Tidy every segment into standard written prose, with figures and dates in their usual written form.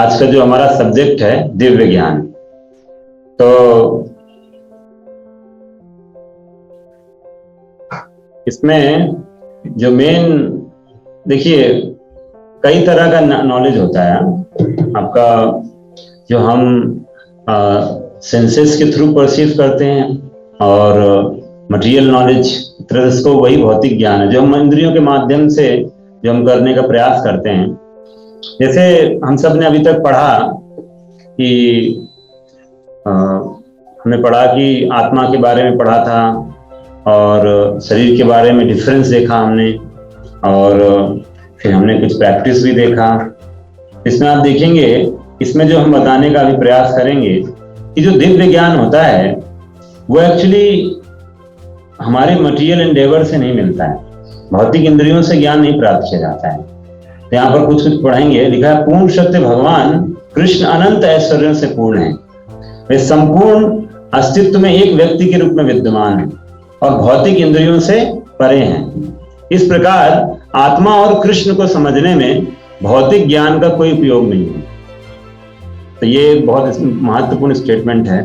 आज का जो हमारा सब्जेक्ट है दिव्य ज्ञान। तो इसमें जो मेन देखिए कई तरह का नॉलेज होता है आपका, जो हम सेंसेस के थ्रू परसीव करते हैं, और मटेरियल नॉलेज तरह इसको वही भौतिक ज्ञान है जो हम इंद्रियों के माध्यम से जो हम करने का प्रयास करते हैं। जैसे हम सब ने अभी तक पढ़ा कि हमने पढ़ा कि आत्मा के बारे में पढ़ा था, और शरीर के बारे में डिफरेंस देखा हमने, और फिर हमने कुछ प्रैक्टिस भी देखा। इसमें आप देखेंगे, इसमें जो हम बताने का भी प्रयास करेंगे कि जो दिव्य ज्ञान होता है वो एक्चुअली हमारे मटेरियल एंडेवर से नहीं मिलता है, भौतिक इंद्रियों से ज्ञान नहीं प्राप्त किया जाता है। तो यहाँ पर कुछ पढ़ेंगे, लिखा है पूर्ण सत्य भगवान कृष्ण अनंत ऐश्वर्यों से पूर्ण है, वे संपूर्ण अस्तित्व में एक व्यक्ति के रूप में विद्यमान है और भौतिक इंद्रियों से परे हैं। इस प्रकार आत्मा और कृष्ण को समझने में भौतिक ज्ञान का कोई उपयोग नहीं है। तो ये बहुत महत्वपूर्ण स्टेटमेंट है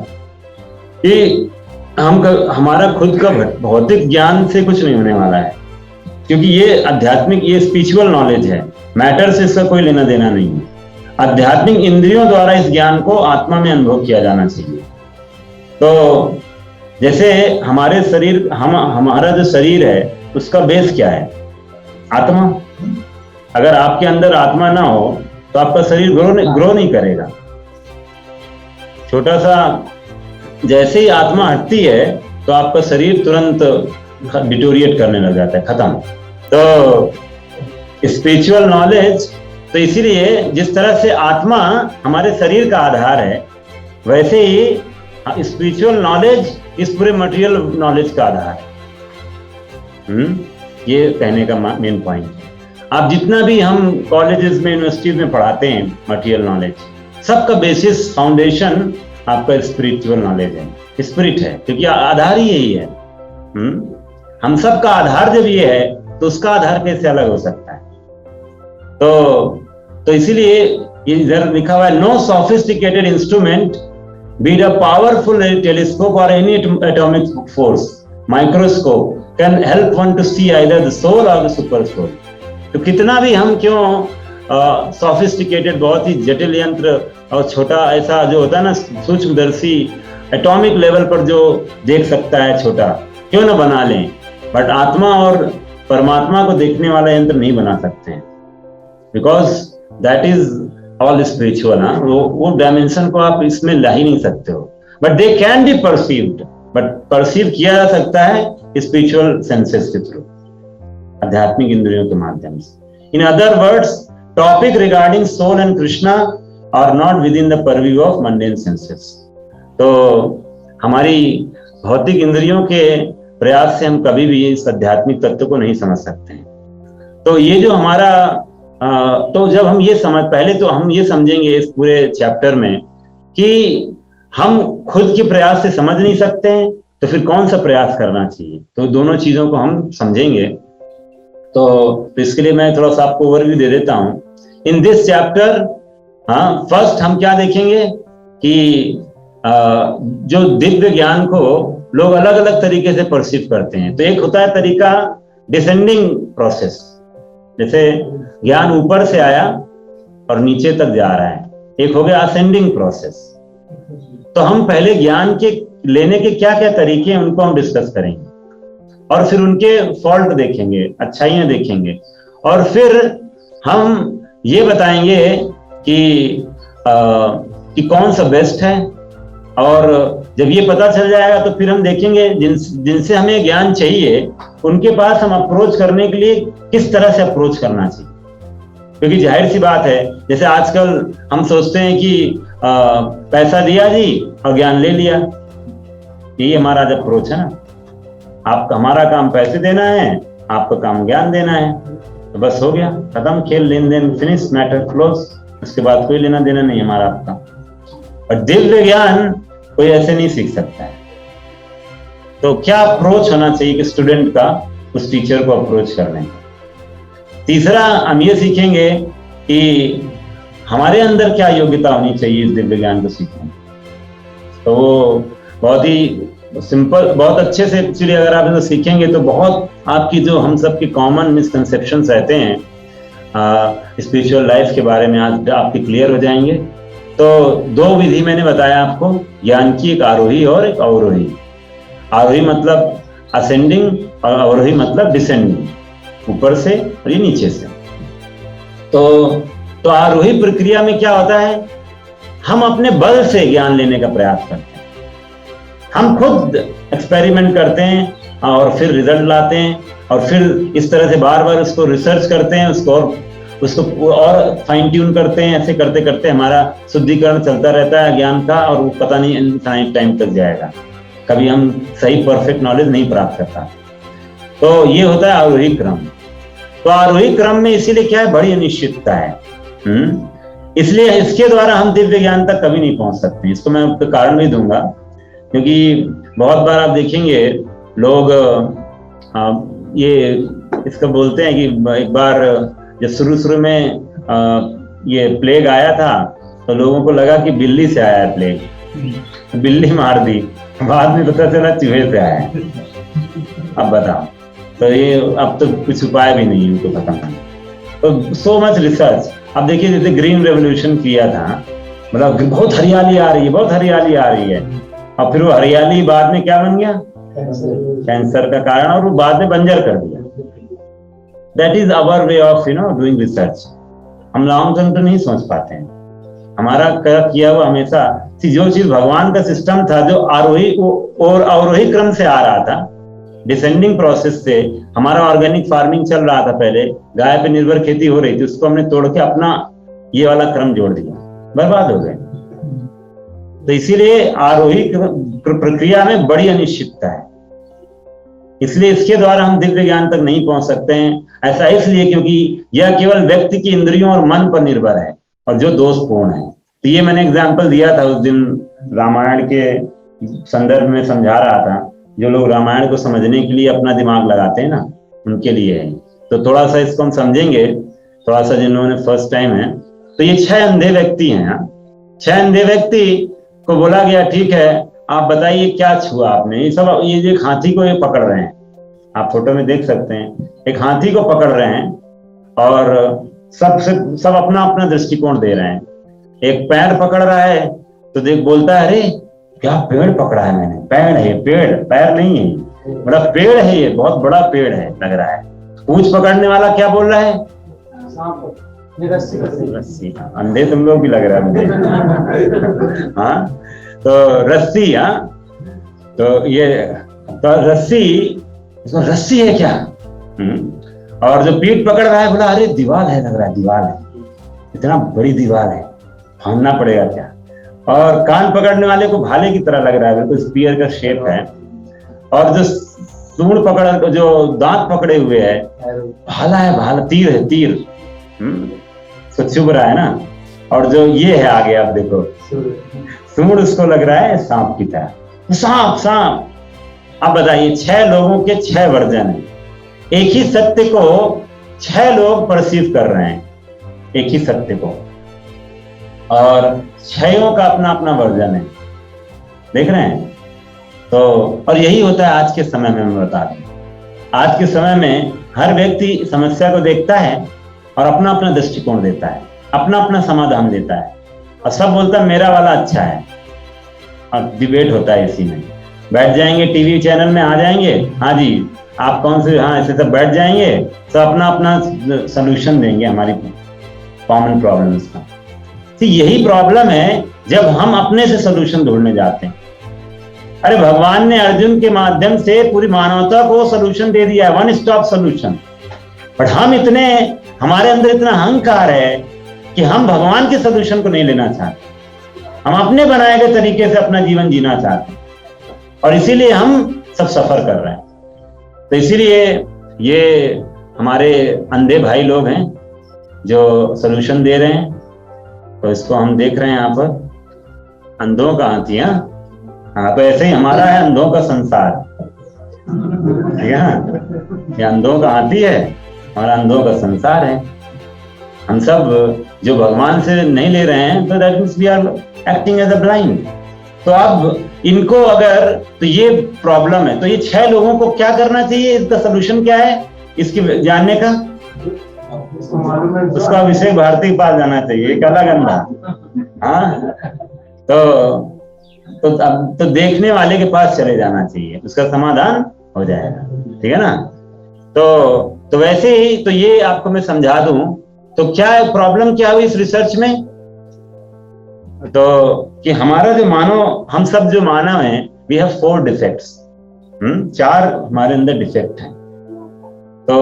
कि हमारा खुद का भौतिक ज्ञान से कुछ नहीं होने वाला है, क्योंकि ये आध्यात्मिक, ये स्पिरिचुअल नॉलेज है, मैटर से इसका कोई लेना देना नहीं है। आध्यात्मिक इंद्रियों द्वारा इस ज्ञान को आत्मा में अनुभव किया जाना चाहिए। तो जैसे हमारे शरीर, हमारा जो शरीर है उसका बेस क्या है? आत्मा। अगर आपके अंदर आत्मा ना हो तो आपका शरीर ग्रो नहीं करेगा। छोटा सा जैसे ही आत्मा हटती है तो आपका शरीर तुरंत डिटोरिएट करने लग जाता है, खत्म। तो स्पिरिचुअल नॉलेज, तो इसीलिए जिस तरह से आत्मा हमारे शरीर का आधार है, वैसे ही स्पिरिचुअल नॉलेज इस पूरे मटेरियल नॉलेज का आधार है। ये कहने का मेन पॉइंट है। आप जितना भी हम कॉलेजेस में, यूनिवर्सिटीज में पढ़ाते हैं मटेरियल नॉलेज, सबका बेसिस, फाउंडेशन आपका स्पिरिचुअल नॉलेज है, स्पिरिट है, क्योंकि आधार ही यही है। हम सब का आधार जब ये है तो उसका आधार कैसे अलग हो सकता है? तो इसीलिए ये इधर लिखा हुआ है, no sophisticated instrument, be it a powerful telescope or any atomic force, microscope, can help one to see either the soul or the super soul. तो कितना भी हम क्यों सोफिस्टिकेटेड, बहुत ही जटिल यंत्र और छोटा ऐसा जो होता है ना, सूक्ष्मदर्शी, एटॉमिक लेवल पर जो देख सकता है छोटा, क्यों ना बना लें, बट आत्मा और परमात्मा को देखने वाला यंत्र नहीं बना सकते हैं, because that is all spiritual. वो डायमेंशन को आप इसमें ला ही नहीं सकते हो, but they can be perceived, but perceive किया जा सकता है स्पिरिचुअल सेंसेस के थ्रू, आध्यात्मिक इंद्रियों के माध्यम से। In other words, topic regarding soul and Krishna are not within the purview of mundane senses. तो हमारी भौतिक इंद्रियों के प्रयास से हम कभी भी इस आध्यात्मिक तत्व को नहीं समझ सकते हैं। तो ये जो हमारा तो जब हम ये पहले तो हम ये समझेंगे इस पूरे चैप्टर में कि हम खुद के प्रयास से समझ नहीं सकते हैं, तो फिर कौन सा प्रयास करना चाहिए? तो दोनों चीजों को हम समझेंगे। तो इसके लिए मैं थोड़ा सा आपको ओवरव्यू दे देता हूं। इन दिस चैप्टर, फर्स्ट हम क्या देखेंगे कि जो दिव्य ज्ञान को लोग अलग अलग तरीके से परसीव करते हैं। तो एक होता है तरीका डिसेंडिंग प्रोसेस, जैसे ज्ञान ऊपर से आया और नीचे तक जा रहा है। एक हो गया असेंडिंग प्रोसेस। तो हम पहले ज्ञान के लेने के क्या क्या तरीके हैं उनको हम डिस्कस करेंगे, और फिर उनके फॉल्ट देखेंगे, अच्छाइयां देखेंगे, और फिर हम ये बताएंगे कि कौन सा बेस्ट है। और जब ये पता चल जाएगा तो फिर हम देखेंगे जिनसे हमें ज्ञान चाहिए उनके पास हम अप्रोच करने के लिए किस तरह से अप्रोच करना चाहिए। क्योंकि जाहिर सी बात है, जैसे आजकल हम सोचते हैं कि पैसा दिया जी और ज्ञान ले लिया, यही हमारा आज अप्रोच है ना। हमारा काम पैसे देना है, आपका काम ज्ञान देना है, तो बस हो गया, खत्म, खेल, लेन देन, फिनिश, मैटर क्लोज। उसके बाद कोई लेना देना नहीं हमारा आपका। और दिव्य ज्ञान कोई ऐसे नहीं सीख सकता है। तो क्या अप्रोच होना चाहिए कि स्टूडेंट का उस टीचर को अप्रोच करने का। तीसरा हम ये सीखेंगे कि हमारे अंदर क्या योग्यता होनी चाहिए इस दिव्य ज्ञान को सीखने। तो वो बहुत ही सिंपल, बहुत अच्छे से एक्चुअली अगर आप इसे सीखेंगे तो बहुत आपकी जो हम सब की कॉमन मिसकंसेप्शंस रहते हैं स्पिरिचुअल लाइफ के बारे में आज आपके क्लियर हो जाएंगे। तो दो विधि मैंने बताया आपको ज्ञान की, एक आरोही और एक अवरोही। आरोही मतलब असेंडिंग और अवरोही मतलब डिसेंडिंग, ऊपर से और ये नीचे से। तो आरोही प्रक्रिया में क्या होता है, हम अपने बल से ज्ञान लेने का प्रयास करते हैं। हम खुद एक्सपेरिमेंट करते हैं और फिर रिजल्ट लाते हैं और फिर इस तरह से बार बार उसको रिसर्च करते हैं, उसको और फाइन ट्यून करते हैं। ऐसे करते करते हमारा शुद्धिकरण चलता रहता है ज्ञान का, और वो पता नहीं इनफाइनाइट टाइम तक जाएगा, कभी हम सही परफेक्ट नॉलेज नहीं प्राप्त करता। तो ये होता है आरोही क्रम। तो आरोही क्रम में इसीलिए क्या है, बड़ी अनिश्चितता है। इसलिए इसके द्वारा हम दिव्य ज्ञान तक कभी नहीं पहुंच सकते। इसको मैं आपको कारण भी दूंगा, क्योंकि बहुत बार आप देखेंगे लोग ये इसका बोलते हैं कि एक बार जब शुरू में ये प्लेग आया था तो लोगों को लगा कि बिल्ली से आया है प्लेग, बिल्ली मार दी, बाद में पता चला चूहे से आया है। अब बताओ, तो ये अब तो कुछ उपाय भी नहीं है उनको खत्म करने। तो सो मच रिसर्च। अब देखिए जैसे ग्रीन रेवोल्यूशन किया था, मतलब बहुत हरियाली आ रही है, बहुत हरियाली आ रही है, और फिर वो हरियाली बाद में क्या बन गया, कैंसर का कारण, और वो बाद में बंजर कर दिया। That is our way of doing research. हम लॉन्ग टर्म तो नहीं सोच पाते हैं। हमारा किया हुआ हमेशा जो चीज भगवान का सिस्टम था, जो आरोही और अवरोही क्रम से आ रहा था, डिसेंडिंग प्रोसेस से हमारा ऑर्गेनिक फार्मिंग चल रहा था, पहले गाय पे निर्भर खेती हो रही थी, उसको हमने तोड़ के अपना ये वाला क्रम जोड़ दिया, बर्बाद हो गए। तो इसीलिए आरोही प्रक्रिया में बड़ी अनिश्चितता है, इसलिए इसके द्वारा हम दिव्य ज्ञान तक नहीं पहुंच सकते हैं। ऐसा इसलिए क्योंकि यह केवल व्यक्ति की इंद्रियों और मन पर निर्भर है, और जो दोषपूर्ण है। तो ये मैंने एग्जाम्पल दिया था उस दिन, रामायण के संदर्भ में समझा रहा था। जो लोग रामायण को समझने के लिए अपना दिमाग लगाते हैं ना, उनके लिए है। तो थोड़ा सा इसको हम समझेंगे, थोड़ा सा जिन्होंने फर्स्ट टाइम है। तो ये 6 अंधे व्यक्ति हैं। 6 अंधे व्यक्ति को बोला गया, ठीक है आप बताइए क्या छुआ आपने। ये सब ये जो हाथी को ये पकड़ रहे हैं, आप फोटो में देख सकते हैं, एक हाथी को पकड़ रहे हैं और सब अपना अपना दृष्टिकोण दे रहे हैं। एक पैर पकड़ रहा है तो देख बोलता है, अरे क्या पेड़ पकड़ा है मैंने, पेड़ है, पेड़, पैर नहीं है, बड़ा पेड़ है, ये बहुत बड़ा पेड़ है लग रहा है। पूंछ पकड़ने वाला क्या बोल रहा है, रस्सी। अंधे तुम लोग भी लग रहा है मुझे। हाँ तो रस्सी, हाँ तो ये तो रस्सी, इसमें रस्सी है क्या। और जो पीठ पकड़ रहा है बोला, अरे दीवार है लग रहा है, दीवार है, इतना बड़ी दीवार है, भागना पड़ेगा क्या। और कान पकड़ने वाले को भाले की तरह लग रहा है, बिल्कुल स्पीयर का शेप है। और जो सूंड पकड़, जो दांत पकड़े हुए है, भाला है, भाला, तीर है, तीर तो चुभ रहा है ना। और जो ये है आगे आप देखो, सूंड उसको लग रहा है सांप की तरह, सांप सांप। अब बताइए 6 लोगों के 6 वर्जन है। एक ही सत्य को 6 लोग परसीव कर रहे हैं, एक ही सत्य को, और 6 का अपना अपना वर्जन है, देख रहे हैं। तो और यही होता है आज के समय में। मैं बता दूं, आज के समय में हर व्यक्ति समस्या को देखता है और अपना अपना दृष्टिकोण देता है, अपना अपना समाधान देता है, और सब बोलता है मेरा वाला अच्छा है। और डिबेट होता है इसी में, बैठ जाएंगे टीवी चैनल में, आ जाएंगे, हाँ जी आप कौन से, हाँ ऐसे सब बैठ जाएंगे, सब अपना अपना सोल्यूशन देंगे हमारी कॉमन प्रॉब्लम्स का। तो यही प्रॉब्लम है जब हम अपने से सोल्यूशन ढूंढने जाते हैं। अरे भगवान ने अर्जुन के माध्यम से पूरी मानवता को सोल्यूशन दे दिया है, 1 स्टॉप सोल्यूशन। बट हम इतने, हमारे अंदर इतना अहंकार है कि हम भगवान के सोल्यूशन को नहीं लेना चाहते, हम अपने बनाए गए तरीके से अपना जीवन जीना चाहते हैं, और इसीलिए हम सब सफर कर रहे हैं। तो इसीलिए ये हमारे अंधे भाई लोग हैं जो सोल्यूशन दे रहे हैं। तो इसको हम देख रहे हैं यहाँ पर, अंधों का हाथी। हाँ तो ऐसे ही हमारा है अंधों का संसार, ठीक है ना। ये अंधों का हाथी है, हमारा अंधों का संसार है। हम सब जो भगवान से नहीं ले रहे हैं, तो that means we are acting as a blind. तो अब इनको अगर, तो ये प्रॉब्लम है, तो ये 6 लोगों को क्या करना चाहिए, इसका सोल्यूशन क्या है इसकी जानने का? उसका अभिषेक भारती के पास जाना चाहिए, काला गंदा। हाँ, तो देखने वाले के पास चले जाना चाहिए, उसका समाधान हो जाएगा, ठीक है ना। तो वैसे ही, तो ये आपको मैं समझा दूं, तो क्या है प्रॉब्लम, क्या हुई इस रिसर्च में, तो कि हमारा जो मानव, हम सब जो मानव हैं, वी हैव 4 डिफेक्ट्स, 4 हमारे अंदर डिफेक्ट हैं। तो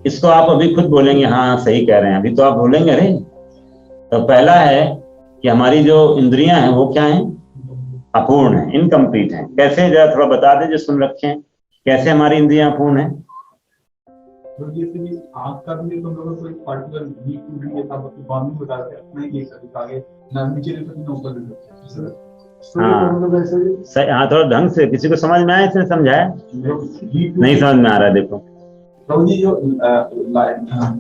इसको आप अभी खुद बोलेंगे, हाँ सही कह रहे हैं, अभी तो आप बोलेंगे अरे। तो पहला है कि हमारी जो इंद्रियां हैं वो क्या हैं, अपूर्ण है, इनकम्प्लीट है। कैसे, जरा थोड़ा बता दें जो सुन रखे हैं, कैसे हमारी इंद्रियां अपूर्ण है? आँख का भी तो लोगों को एक पार्टिकुलर वीक टू वीक ऐसा बाउंडिंग बता रहे हैं, अपने एक तरीका आगे ना नीचे ले सकते, ऊपर ले सकते। हाँ, थोड़ा ढंग से, किसी को समझ में आया, इसने समझाया? नहीं समझ में आ रहा है, देखो प्रभु जी, जो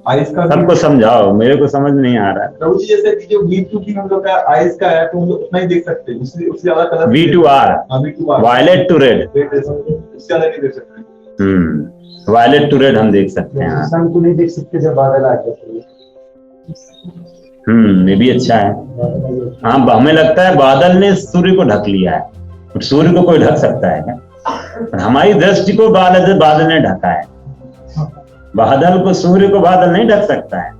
आइस का, सबको समझाओ, मेरे को समझ नहीं आ रहा है। प्रभु जी, जैसे कि जो V2 हम लोग का आइस का है, तो हम लोग उतना ही देख सकते हैं, उससे ज्यादा colour V2R, violet to red, उससे ज्यादा नहीं देख सकते। वायलेट टू रेड हम देख सकते हैं। सन को नहीं देख सकते जब बादल आ जाते हैं। ये भी अच्छा है। हाँ, हमें लगता है बादल ने सूर्य को ढक लिया है, सूर्य को कोई ढक सकता है क्या? हमारी दृष्टि को बादल ने ढका है, बादल को, सूर्य को बादल नहीं ढक सकता है,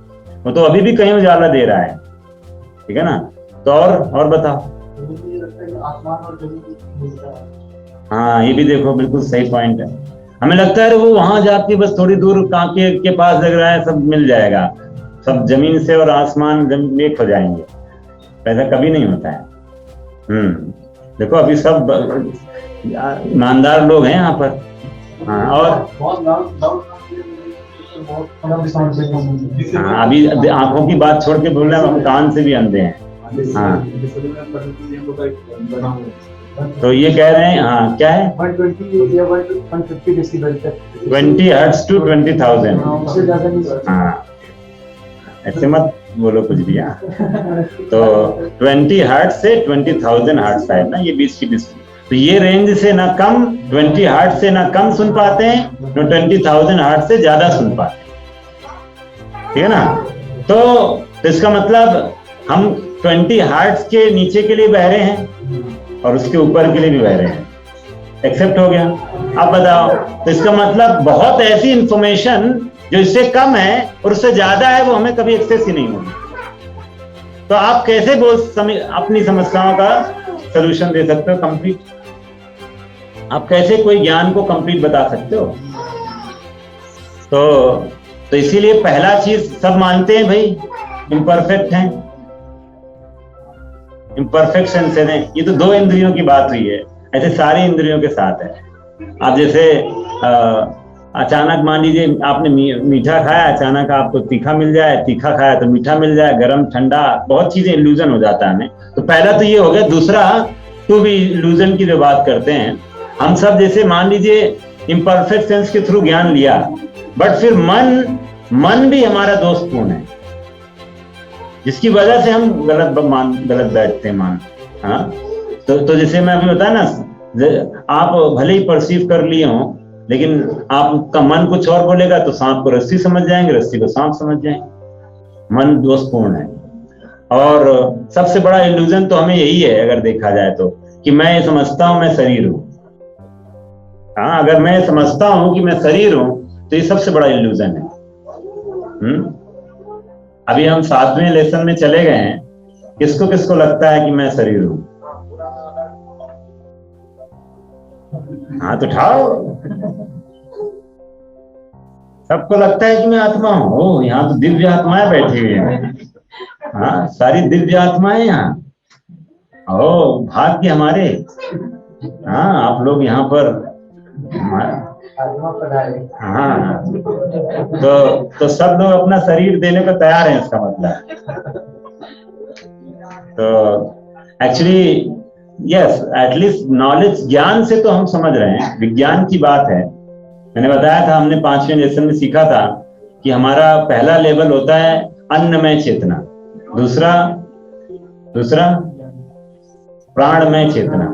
वो तो अभी भी कहीं उजाला दे रहा है, ठीक है ना। तो और बताओ। हाँ, ये भी देखो, बिल्कुल सही पॉइंट है। हमें लगता है वो वहां जाके बस थोड़ी दूर कांके के पास लग रहा है, सब मिल जाएगा, सब जमीन से और आसमान एक हो जाएंगे, ऐसा कभी नहीं होता है। देखो अभी सब ईमानदार लोग हैं यहाँ पर। हाँ, और अभी आंखों की बात छोड़ के बोल रहे हैं, हम कान से भी अंधे हैं। हाँ, तो ये कह रहे हैं, हाँ क्या है, 20 हर्ट्ज टू 20,000। हाँ, ऐसे मत बोलो कुछ भी। तो 20 हर्ट्ज से 20,000 हर्ट्ज है ना, ये बीच की डिस्टेंस। तो ये रेंज से ना कम, 20 हर्ट्ज से ना कम सुन पाते हैं, तो 20,000 हर्ट्ज से ज्यादा सुन पाते हैं, ठीक है ना। तो इसका मतलब हम 20 हर्ट्ज के नीचे के लिए बह रहे हैं और उसके ऊपर के लिए भी बह रहे हैं। एक्सेप्ट हो गया? अब बताओ, तो इसका मतलब बहुत ऐसी इंफॉर्मेशन जो इससे कम है और उससे ज्यादा है, वो हमें कभी एक्सेस ही नहीं होगी। तो आप कैसे अपनी समस्याओं का सलूशन दे सकते हो कंप्लीट? आप कैसे कोई ज्ञान को कंप्लीट बता सकते हो? तो इसीलिए पहला चीज, सब मानते हैं भाई इम्परफेक्ट हैं, इम्परफेक्ट सेंस है। ये तो 2 इंद्रियों की बात हुई है, ऐसे सारी इंद्रियों के साथ है। आप जैसे अचानक मान लीजिए आपने मीठा खाया, अचानक आपको तीखा मिल जाए, तीखा खाया तो मीठा मिल जाए, गर्म ठंडा, बहुत चीजें इल्यूजन हो जाता है हमें। तो पहला तो ये हो गया। दूसरा, टू भी इल्यूजन की जो बात करते हैं हम सब, जैसे मान लीजिए इम्परफेक्ट सेंस के थ्रू ज्ञान लिया, बट फिर मन भी हमारा दोस्तपूर्ण है, जिसकी वजह से हम गलत बैठते हैं मान। हाँ, तो जैसे मैं अभी बताया ना, आप भले ही परसीव कर लिए हो, लेकिन आपका मन कुछ और बोलेगा तो सांप को रस्सी समझ जाएंगे, रस्सी को सांप समझ जाएंगे। मन दोषपूर्ण है। और सबसे बड़ा इल्यूजन तो हमें यही है, अगर देखा जाए तो, कि मैं ये समझता हूं मैं शरीर हूं। हाँ, अगर मैं समझता हूं कि मैं शरीर हूं, तो ये सबसे बड़ा इल्यूजन है। अभी हम 7वें लेसन में चले गए हैं, किसको किसको लगता है कि मैं शरीर हूं? हाँ, तो उठाओ। सबको लगता है कि मैं आत्मा हूं। यहाँ तो दिव्य आत्माएं बैठी हुई हैं। हाँ, सारी दिव्य आत्माएं यहाँ। ओ, भाग्य हमारे। हाँ, आप लोग यहाँ पर। हाँ, तो सब लोग अपना शरीर देने को तैयार हैं, इसका मतलब। तो एक्चुअली यस, एटलीस्ट नॉलेज, ज्ञान से तो हम समझ रहे हैं, विज्ञान की बात है। मैंने बताया था, हमने 5वें लेसन में सीखा था कि हमारा पहला लेवल होता है अन्नमय चेतना, दूसरा प्राणमय चेतना,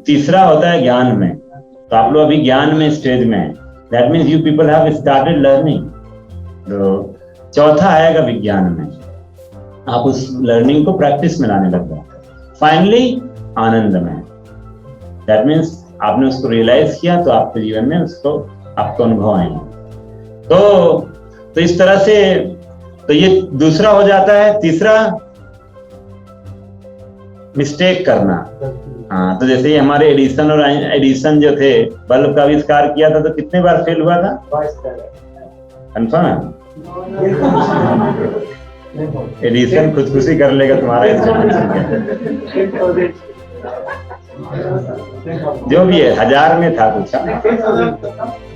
तीसरा होता है ज्ञान में। तो आप लोग अभी ज्ञान में स्टेज में है, that means you people have started learning. तो चौथा आएगा विज्ञान में, आप उस लर्निंग को प्रैक्टिस में लाने लग जाते हैं। फाइनली आनंद में, दैट मीन्स आपने उसको रियलाइज किया तो आपके जीवन में उसको आपको अनुभव आएंगे। तो इस तरह से तो ये दूसरा हो जाता है। तीसरा मिस्टेक करना। हाँ, तो जैसे ही हमारे एडिसन जो थे, बल्ब का आविष्कार किया था तो कितने बार फेल हुआ था? कंफर्म है? एडिसन खुदकुशी कर लेगा तुम्हारा इंस्ट्रूमेंट। जो भी है, 1000 में था कुछ,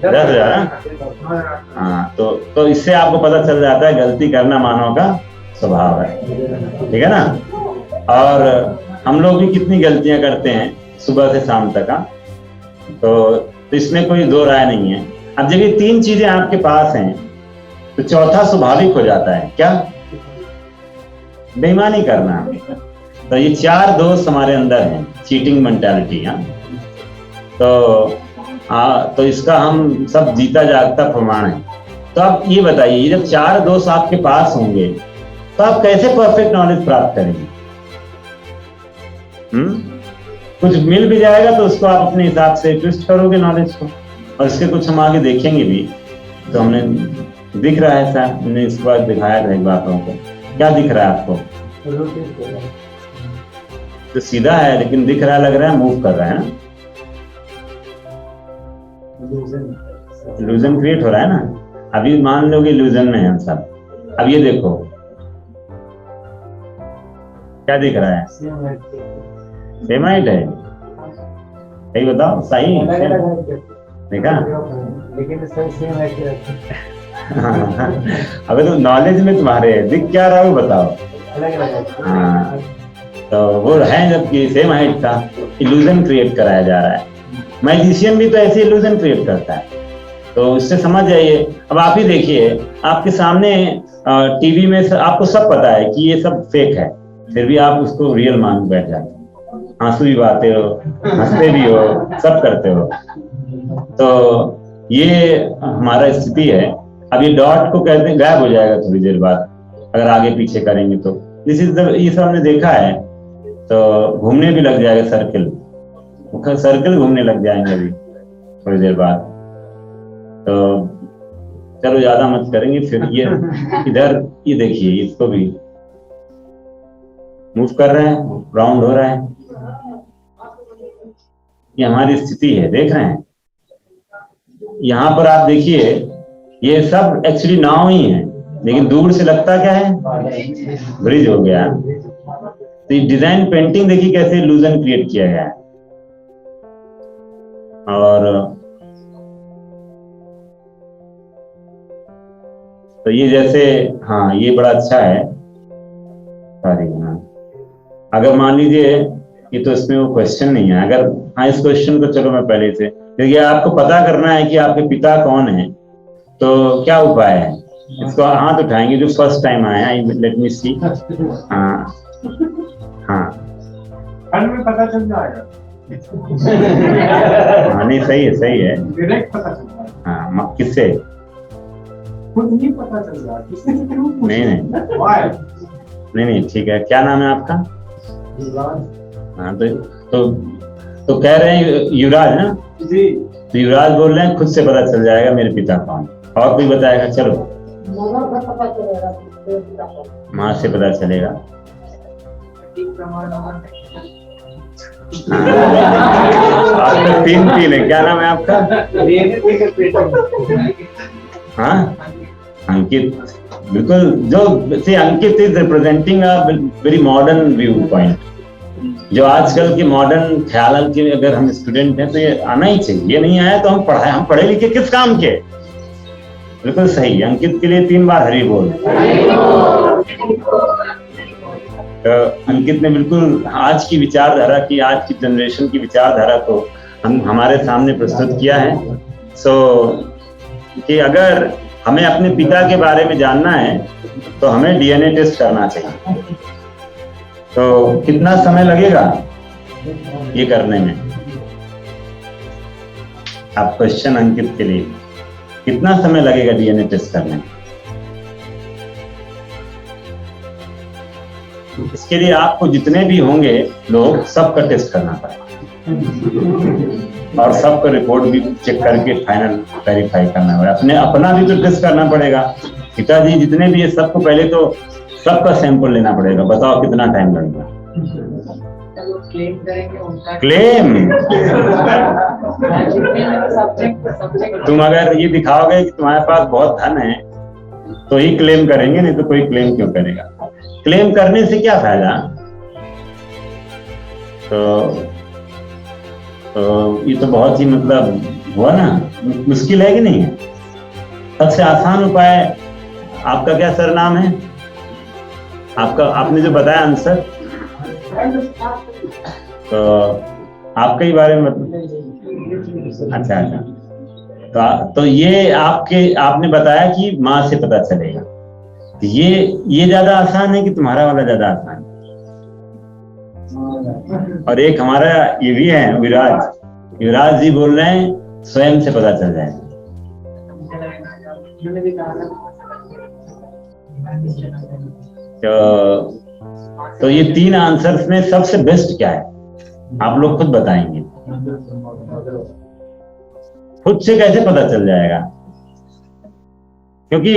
10,000। हाँ, तो इससे आपको पता चल जाता है गलती करना मानव का स्वभाव है, ठीक है ना। और हम लोग भी कितनी गलतियां करते हैं सुबह से शाम तक। तो इसमें कोई दो राय नहीं है। अब जब ये 3 चीजें आपके पास हैं तो चौथा स्वाभाविक हो जाता है, क्या? बेईमानी करना। तो ये 4 दोष हमारे अंदर हैं, चीटिंग मेंटालिटी। तो इसका हम सब जीता जागता प्रमाण है। तो आप ये बताइए, जब 4 दोष आपके पास होंगे तो आप कैसे परफेक्ट नॉलेज प्राप्त करेंगे? कुछ मिल भी जाएगा तो उसको आप अपने हिसाब से ट्विस्ट करोगे नॉलेज को, और इसके कुछ हम आगे देखेंगे भी। तो हमने दिख रहा है सर, हमने इस बार दिखाया था एक बातों को। क्या दिख रहा है आपको? तो सीधा है लेकिन दिख रहा है, लग रहा है मूव कर रहा है ना। इल्यूजन क्रिएट हो रहा है ना। अभी मान लो कि इल्यूजन में है हम सब। अब ये देखो क्या दिख रहा है? सेम हाइट है। सही बताओ, सही देखा? लेकिन सेम हाइट। अबे तो नॉलेज में तुम्हारे दिख क्या रहा है वो बताओ। हाँ, तो वो है जबकि सेम हाइट था, इल्यूजन क्रिएट कराया जा रहा है। मैजिशियन भी तो ऐसे इल्यूजन क्रिएट करता है। तो इससे समझ जाइए। अब आप ही देखिए, आपके सामने टीवी में आपको सब पता है कि ये सब फेक है, फिर भी आप उसको रियल मान बैठ जाते हो, आंसू भी बहाते हो, हंसते भी हो, सब करते हो। तो ये हमारा स्थिति है। अब ये डॉट को कहते हैं गायब हो जाएगा थोड़ी देर बाद, अगर आगे पीछे करेंगे तो। दिस इज ये सब हमने देखा है। तो घूमने भी लग जाएगा सर्कल घूमने लग जाएंगे अभी थोड़ी देर बाद। तो चलो ज्यादा मत करेंगे फिर। ये इधर ये देखिए, इसको भी मूव कर रहे हैं, राउंड हो रहा है। ये हमारी स्थिति है, देख रहे हैं। यहाँ पर आप देखिए, ये सब एक्चुअली नाव ही है, लेकिन दूर से लगता क्या है? ब्रिज हो गया। तो ये डिजाइन पेंटिंग देखिए कैसे इल्यूजन क्रिएट किया गया है। और तो ये जैसे, हाँ ये बड़ा अच्छा है। सॉरी, हाँ अगर मान लीजिए, ये तो इसमें वो क्वेश्चन नहीं है। अगर हाँ, इस क्वेश्चन को चलो मैं पहले से, क्योंकि आपको पता करना है कि आपके पिता कौन है, तो क्या उपाय है? इसको हाथ उठाएंगे जो फर्स्ट टाइम आया। लेट मी सी। हाँ हाँ, में पता चल जाएगा। हाँ नहीं, सही है, सही है। डायरेक्ट पता चल जाएगा। हाँ, किससे? खुद नहीं पता चल रहा, किससे क्यों पूछ? नहीं, ठीक है। क्या नाम है आपका? हाँ, तो कह रहे हैं युवराज ना जी। तो युवराज बोल रहे हैं खुद से पता चल जाएगा मेरे पिता कौन। और कोई बताएगा? चलो, माँ से पता चलेगा। आज तक 3 है। क्या नाम है आपका? हाँ, अंकित। बिल्कुल, जो see Ankit is representing a very modern view point. जो आजकल के मॉडर्न ख्याल के अगर हम स्टूडेंट हैं तो ये आना ही चाहिए। ये नहीं आया तो हम पढ़े लिखे किस काम के? बिल्कुल सही। अंकित के लिए 3 बार हरि बोल। तो अंकित ने बिल्कुल आज की विचारधारा की, आज की जनरेशन की विचारधारा को हमारे सामने प्रस्तुत किया है। सो कि अगर हमें अपने पिता के बारे में जानना है तो हमें डीएनए टेस्ट करना चाहिए। तो कितना समय लगेगा ये करने में? आप क्वेश्चन अंकित के लिए, कितना समय लगेगा डीएनए टेस्ट करने में? इसके लिए आपको जितने भी होंगे लोग, सबका टेस्ट करना पड़ेगा और सबका रिपोर्ट भी चेक करके फाइनल वेरीफाई करना पड़ेगा। अपना भी तो टेस्ट करना पड़ेगा। पिताजी जितने भी है सबको पहले तो सबका सैंपल लेना पड़ेगा। बताओ कितना टाइम लगेगा? क्लेम करेंगे उनका क्लेम? सब्जेक्ट तुम अगर ये दिखाओगे कि तुम्हारे पास बहुत धन है तो ही क्लेम करेंगे, नहीं तो कोई क्लेम क्यों करेगा? क्लेम करने से क्या फायदा? तो ये तो बहुत ही मतलब हुआ ना, मुश्किल है कि नहीं है? सबसे आसान उपाय, आपका क्या सरनाम है? आपका, आपने जो बताया आंसर, तो आपके ही बारे में अच्छा। तो ये आपने बताया कि माँ से पता चलेगा। ये ज्यादा आसान है कि तुम्हारा वाला ज्यादा आसान है? और एक हमारा ये भी है युवराज जी बोल रहे हैं स्वयं से पता चल जाएगा। तो ये 3 आंसर्स में सबसे बेस्ट क्या है? आप लोग खुद बताएंगे। खुद से कैसे पता चल जाएगा? क्योंकि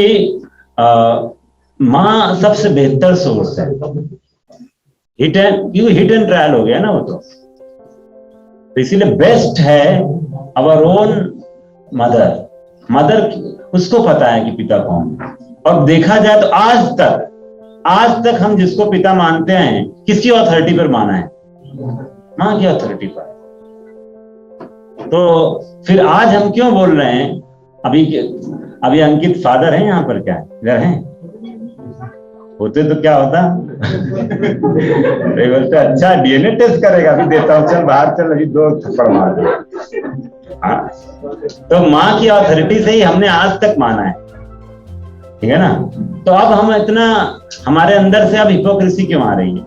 माँ सबसे बेहतर सोर्स है। हिट एंड ट्रायल हो गया ना वो तो इसीलिए बेस्ट है अवर ओन मदर। उसको पता है कि पिता कौन है। और देखा जाए तो आज तक हम जिसको पिता मानते हैं किसकी अथॉरिटी पर माना है? माँ की अथॉरिटी पर। तो फिर आज हम क्यों बोल रहे हैं? अभी अंकित फादर है यहाँ पर? क्या इधर हैं? होते तो क्या होता? बोलते अच्छा डीएनए टेस्ट करेगा, अभी देता हूँ, चल बाहर चल, अभी 2 थप्पड़ मार दे। हाँ, तो माँ की अथॉरिटी से ही हमने आज तक माना है, ठीक है ना? तो अब हम इतना, हमारे अंदर से अब हिपोक्रेसी क्यों आ रही है?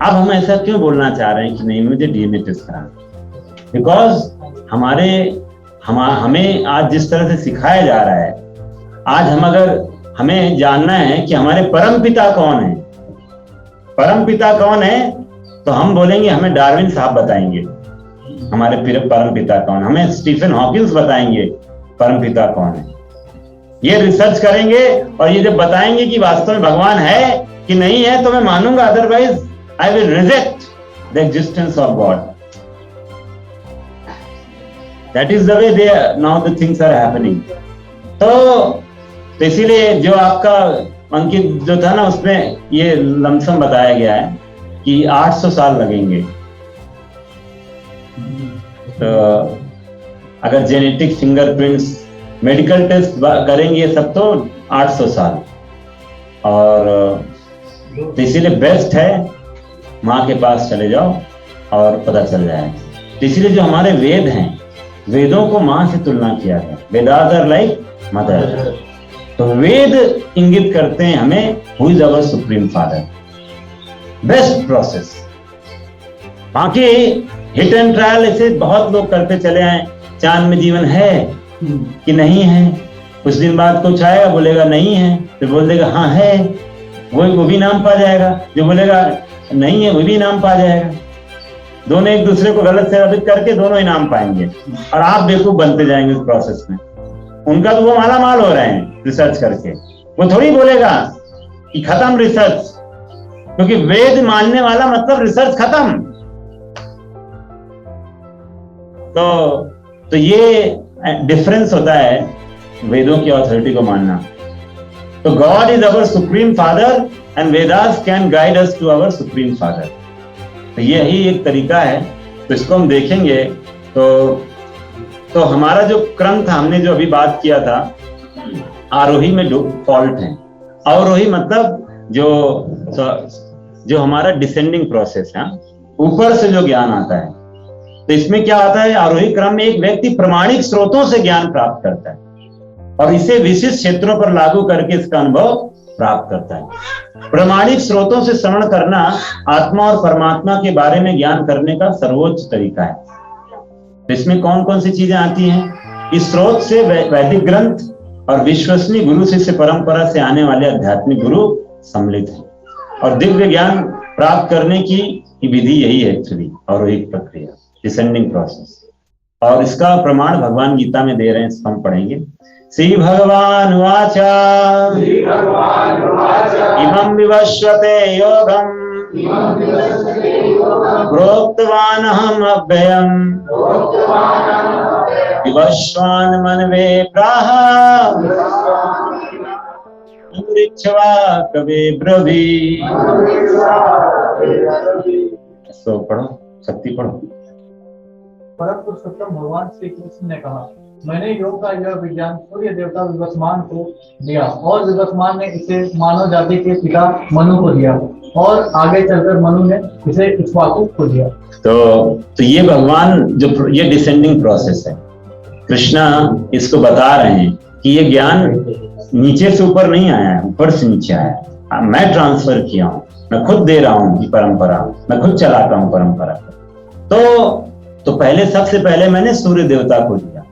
अब हम ऐसा क्यों बोलना चाह रहे हैं कि नहीं मुझे डीएनए टेस्ट कराना? बिकॉज हमें आज जिस तरह से सिखाया जा रहा है, आज हमें जानना है कि हमारे परम पिता कौन है। परम पिता कौन है? तो हम बोलेंगे हमें डार्विन साहब बताएंगे हमारे परम पिता कौन। हमें स्टीफन हॉकिंस बताएंगे परम पिता कौन है। ये रिसर्च करेंगे और ये जब बताएंगे कि वास्तव में भगवान है कि नहीं है तो मैं मानूंगा, otherwise I will reject the existence of God. That is the way they now the things are happening. तो इसीलिए जो आपका अंकित जो था ना, उसमें ये लमसम बताया गया है कि 800 साल लगेंगे। तो अगर जेनेटिक फिंगरप्रिंट्स, मेडिकल टेस्ट करेंगे सब तो 800 साल। और तो इसीलिए बेस्ट है माँ के पास चले जाओ और पता चल जाए। तो इसीलिए जो हमारे वेद हैं, वेदों को माँ से तुलना किया गया। Vedas are like mother. तो वेद इंगित करते हैं हमें who is our supreme father. Best process. बाकी हिट एंड ट्रायल ऐसे बहुत लोग करते चले आए। चांद में जीवन है कि नहीं है, कुछ दिन बाद कुछ आएगा बोलेगा नहीं है, तो बोल देगा हाँ है, वो भी नाम पा जाएगा। जो बोलेगा नहीं है वो भी नाम पा जाएगा। दोनों एक दूसरे को गलत साबित करके दोनों इनाम पाएंगे और आप बेवकूफ बनते जाएंगे उस प्रोसेस में। उनका तो वो माला माल हो रहे हैं रिसर्च करके। वो थोड़ी बोलेगा कि खत्म रिसर्च, क्योंकि वेद मानने वाला मतलब रिसर्च खत्म। तो ये डिफरेंस होता है वेदों की अथॉरिटी को मानना। तो God is our supreme father and Vedas can guide us to our supreme father. तो यही एक तरीका है। तो इसको हम देखेंगे। तो हमारा जो क्रम था, हमने जो अभी बात किया था, आरोही में फॉल्ट है। अवरोही मतलब जो हमारा डिसेंडिंग प्रोसेस है, ऊपर से जो ज्ञान आता है। तो इसमें क्या आता है, आरोही क्रम में एक व्यक्ति प्रमाणिक स्रोतों से ज्ञान प्राप्त करता है और इसे विशिष्ट क्षेत्रों पर लागू करके इसका अनुभव प्राप्त करता है। प्रामाणिक स्रोतों से श्रवण करना आत्मा और परमात्मा के बारे में ज्ञान करने का सर्वोच्च तरीका है। तो इसमें कौन कौन सी चीजें आती हैं? इस स्रोत से वैदिक ग्रंथ और विश्वसनीय गुरु शिष्य परंपरा से आने वाले आध्यात्मिक गुरु सम्मिलित हैं। और दिव्य ज्ञान प्राप्त करने की विधि यही है एक्चुअली, और एक प्रक्रिया, डिसेंडिंग प्रोसेस। और इसका प्रमाण भगवान गीता में दे रहे हैं, इसको हम पढ़ेंगे। श्री भगवान वाचा इमं विवस्वते योगम् प्रोक्तवानहम् अव्ययम् विवस्वान् मनवे प्राह अमृच्छवा कवे ब्रवी। तो पढ़ो, शक्ति पढ़ो। परम पुरुषोत्तम भगवान श्री कृष्ण ने कहा, मैंने योग का यह विज्ञान सूर्य देवता विवस्वान को दिया और विवस्वान ने इसे मानव जाति के पिता मनु को दिया और आगे चलकर मनु ने इसे इक्ष्वाकु को दिया। तो ये भगवान जो ये डिसेंडिंग प्रोसेस है, कृष्णा इसको बता रहे हैं कि ये ज्ञान नीचे से ऊपर नहीं आया है, ऊपर से नीचे आया है। मैं ट्रांसफर किया हूँ, मैं खुद दे रहा हूँ ये परंपरा, मैं खुद चलाता हूँ परंपरा। तो पहले सबसे पहले मैंने सूर्य देवता को दिया।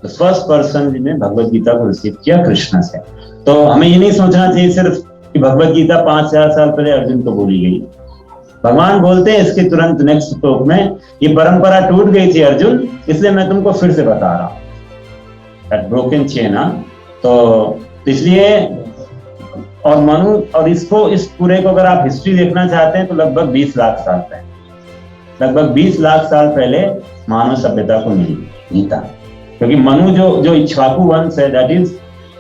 तो फर्स्ट पर्सन ने भगवत गीता को रिसीव किया कृष्ण से। तो हमें ये नहीं सोचना चाहिए सिर्फ कि भगवत गीता 5,000 साल पहले अर्जुन को बोली गई। भगवान बोलते हैं इसके तुरंत नेक्स्ट श्लोक में, ये परंपरा टूट गई थी अर्जुन, इसलिए मैं तुमको फिर से बता रहा हूँ। That broken chain. तो इसलिए और मनु, और इसको, इस पूरे को अगर आप हिस्ट्री देखना चाहते हैं तो लगभग 20 लाख साल पहले, लगभग 20 लाख साल पहले मानव सभ्यता को मिली गीता। क्योंकि मनु जो इक्ष्वाकु वंश है, दैट इज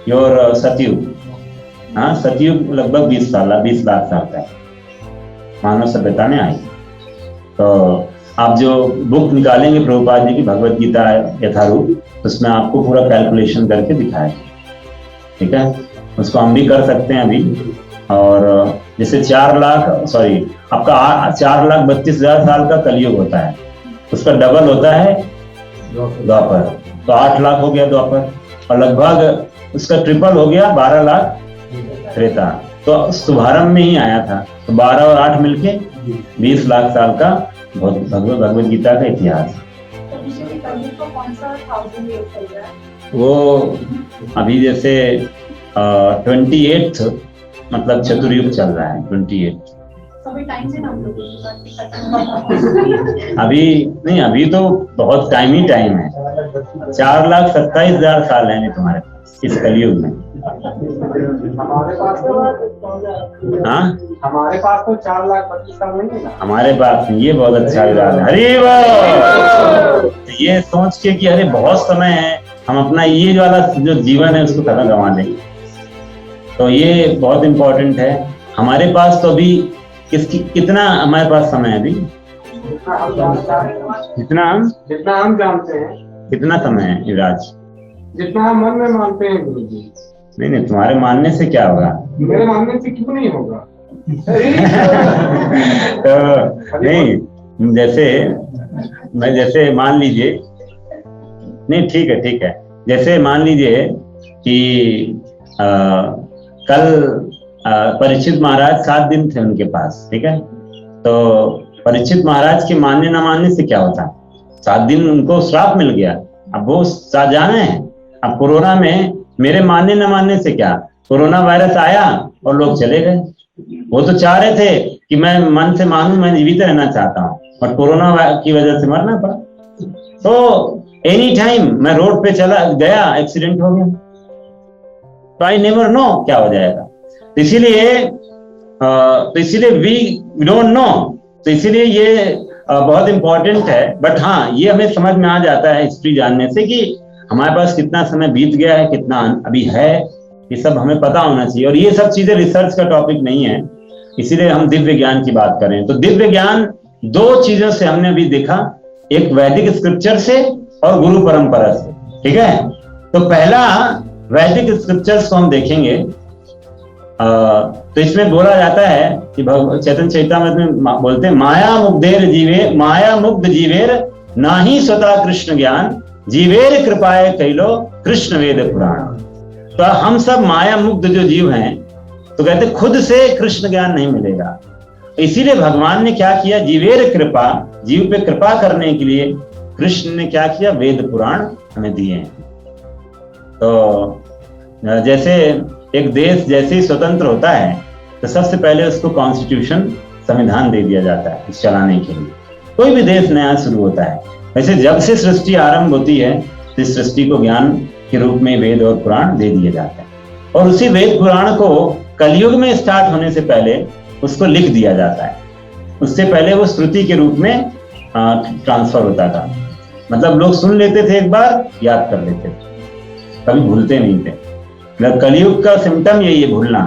योर सतयुग। हाँ, सतयुग लगभग 20 लाख साल पहले मानव सभ्यता में आई। तो आप जो बुक निकालेंगे प्रभुपाद जी की भगवत गीता यथारूप, उसमें आपको पूरा कैलकुलेशन करके दिखाया, ठीक है। उसको हम भी कर सकते हैं अभी। और जैसे 4,32,000 साल का कलयुग होता है, उसका डबल होता है द्वापर, तो 8 लाख हो गया द्वापर, और लगभग उसका ट्रिपल हो गया 12 लाख त्रेता। तो शुभारंभ में ही आया था। तो 12 और 8 मिलके 20 लाख साल का भगवत गीता का इतिहास। वो अभी जैसे 28 मतलब चतुर्युग चल रहा है, 28। अभी नहीं, अभी तो बहुत टाइम ही टाइम है। 4,27,000 साल है तुम्हारे पास इस कलयुग में। हमारे पास तो हाँ, हमारे पास तो 4,25,000 साल नहीं है ना। हमारे पास ये बहुत अच्छा विचार है। हरि बोल। तो ये सोच के कि अरे बहुत समय है, हम अपना ये वाला जो जीवन है उसको खत्म गंवा देंगे, तो ये बहुत इम्पोर्टेंट है। हमारे पास तो अभी कितना हमारे पास समय है अभी? जितना हम जानते हैं, कितना समय है युवराज? जितना हम मन में मानते हैं गुरु जी। नहीं, तुम्हारे मानने से क्या होगा? मेरे मानने से क्यों नहीं होगा? तो नहीं, जैसे मान लीजिए, नहीं ठीक है, जैसे मान लीजिए कि कल परीक्षित महाराज 7 दिन थे उनके पास, ठीक है। तो परीक्षित महाराज के मानने न मानने से क्या होता? 7 दिन उनको श्राप मिल गया, अब वो जाना है। अब कोरोना में मेरे मानने न मानने से क्या, कोरोना वायरस आया और लोग चले गए। वो तो चाह रहे थे कि मैं मन से मानूं, मैं जीवित रहना चाहता हूँ, बट कोरोना की वजह से मरना पड़ा। तो एनी टाइम मैं रोड पे चला गया, एक्सीडेंट हो गया, तो आई नेवर नो क्या हो जाएगा। तो इसीलिए वी डोंट नो। तो इसीलिए ये बहुत इंपॉर्टेंट है। बट हाँ, ये हमें समझ में आ जाता है हिस्ट्री जानने से कि हमारे पास कितना समय बीत गया है, कितना अभी है, ये सब हमें पता होना चाहिए। और ये सब चीजें रिसर्च का टॉपिक नहीं है, इसीलिए हम दिव्य ज्ञान की बात कर रहे हैं। तो दिव्य ज्ञान 2 चीजों से हमने अभी देखा, एक वैदिक स्क्रिप्चर से और गुरु परंपरा से, ठीक है। तो पहला वैदिक स्क्रिप्चर्स को हम देखेंगे। तो इसमें बोला जाता है कि चैतन्य चैतामृत में बोलते हैं, माया मुग्ध जीवेर नाही स्वतः कृष्ण ज्ञान, जीवेर कृपाए कैलो कृष्ण वेद पुराण। तो हम सब माया मुग्ध जो जीव हैं, तो कहते खुद से कृष्ण ज्ञान नहीं मिलेगा। इसीलिए भगवान ने क्या किया, जीवेर कृपा, जीव पे कृपा करने के लिए कृष्ण ने क्या किया, वेद पुराण हमें दिए हैं। तो जैसे एक देश जैसे ही स्वतंत्र होता है तो सबसे पहले उसको कॉन्स्टिट्यूशन, संविधान दे दिया जाता है इस चलाने के लिए। कोई भी देश नया शुरू होता है, वैसे जब से सृष्टि आरंभ होती है तो इस सृष्टि को ज्ञान के रूप में वेद और पुराण दे दिए जाते हैं, और उसी वेद पुराण को कलयुग में स्टार्ट होने से पहले उसको लिख दिया जाता है। उससे पहले वो श्रुति के रूप में ट्रांसफर होता था, मतलब लोग सुन लेते थे, एक बार याद कर लेते थे, कभी भूलते नहीं थे। मतलब कलयुग का सिम्टम यही है, भूलना।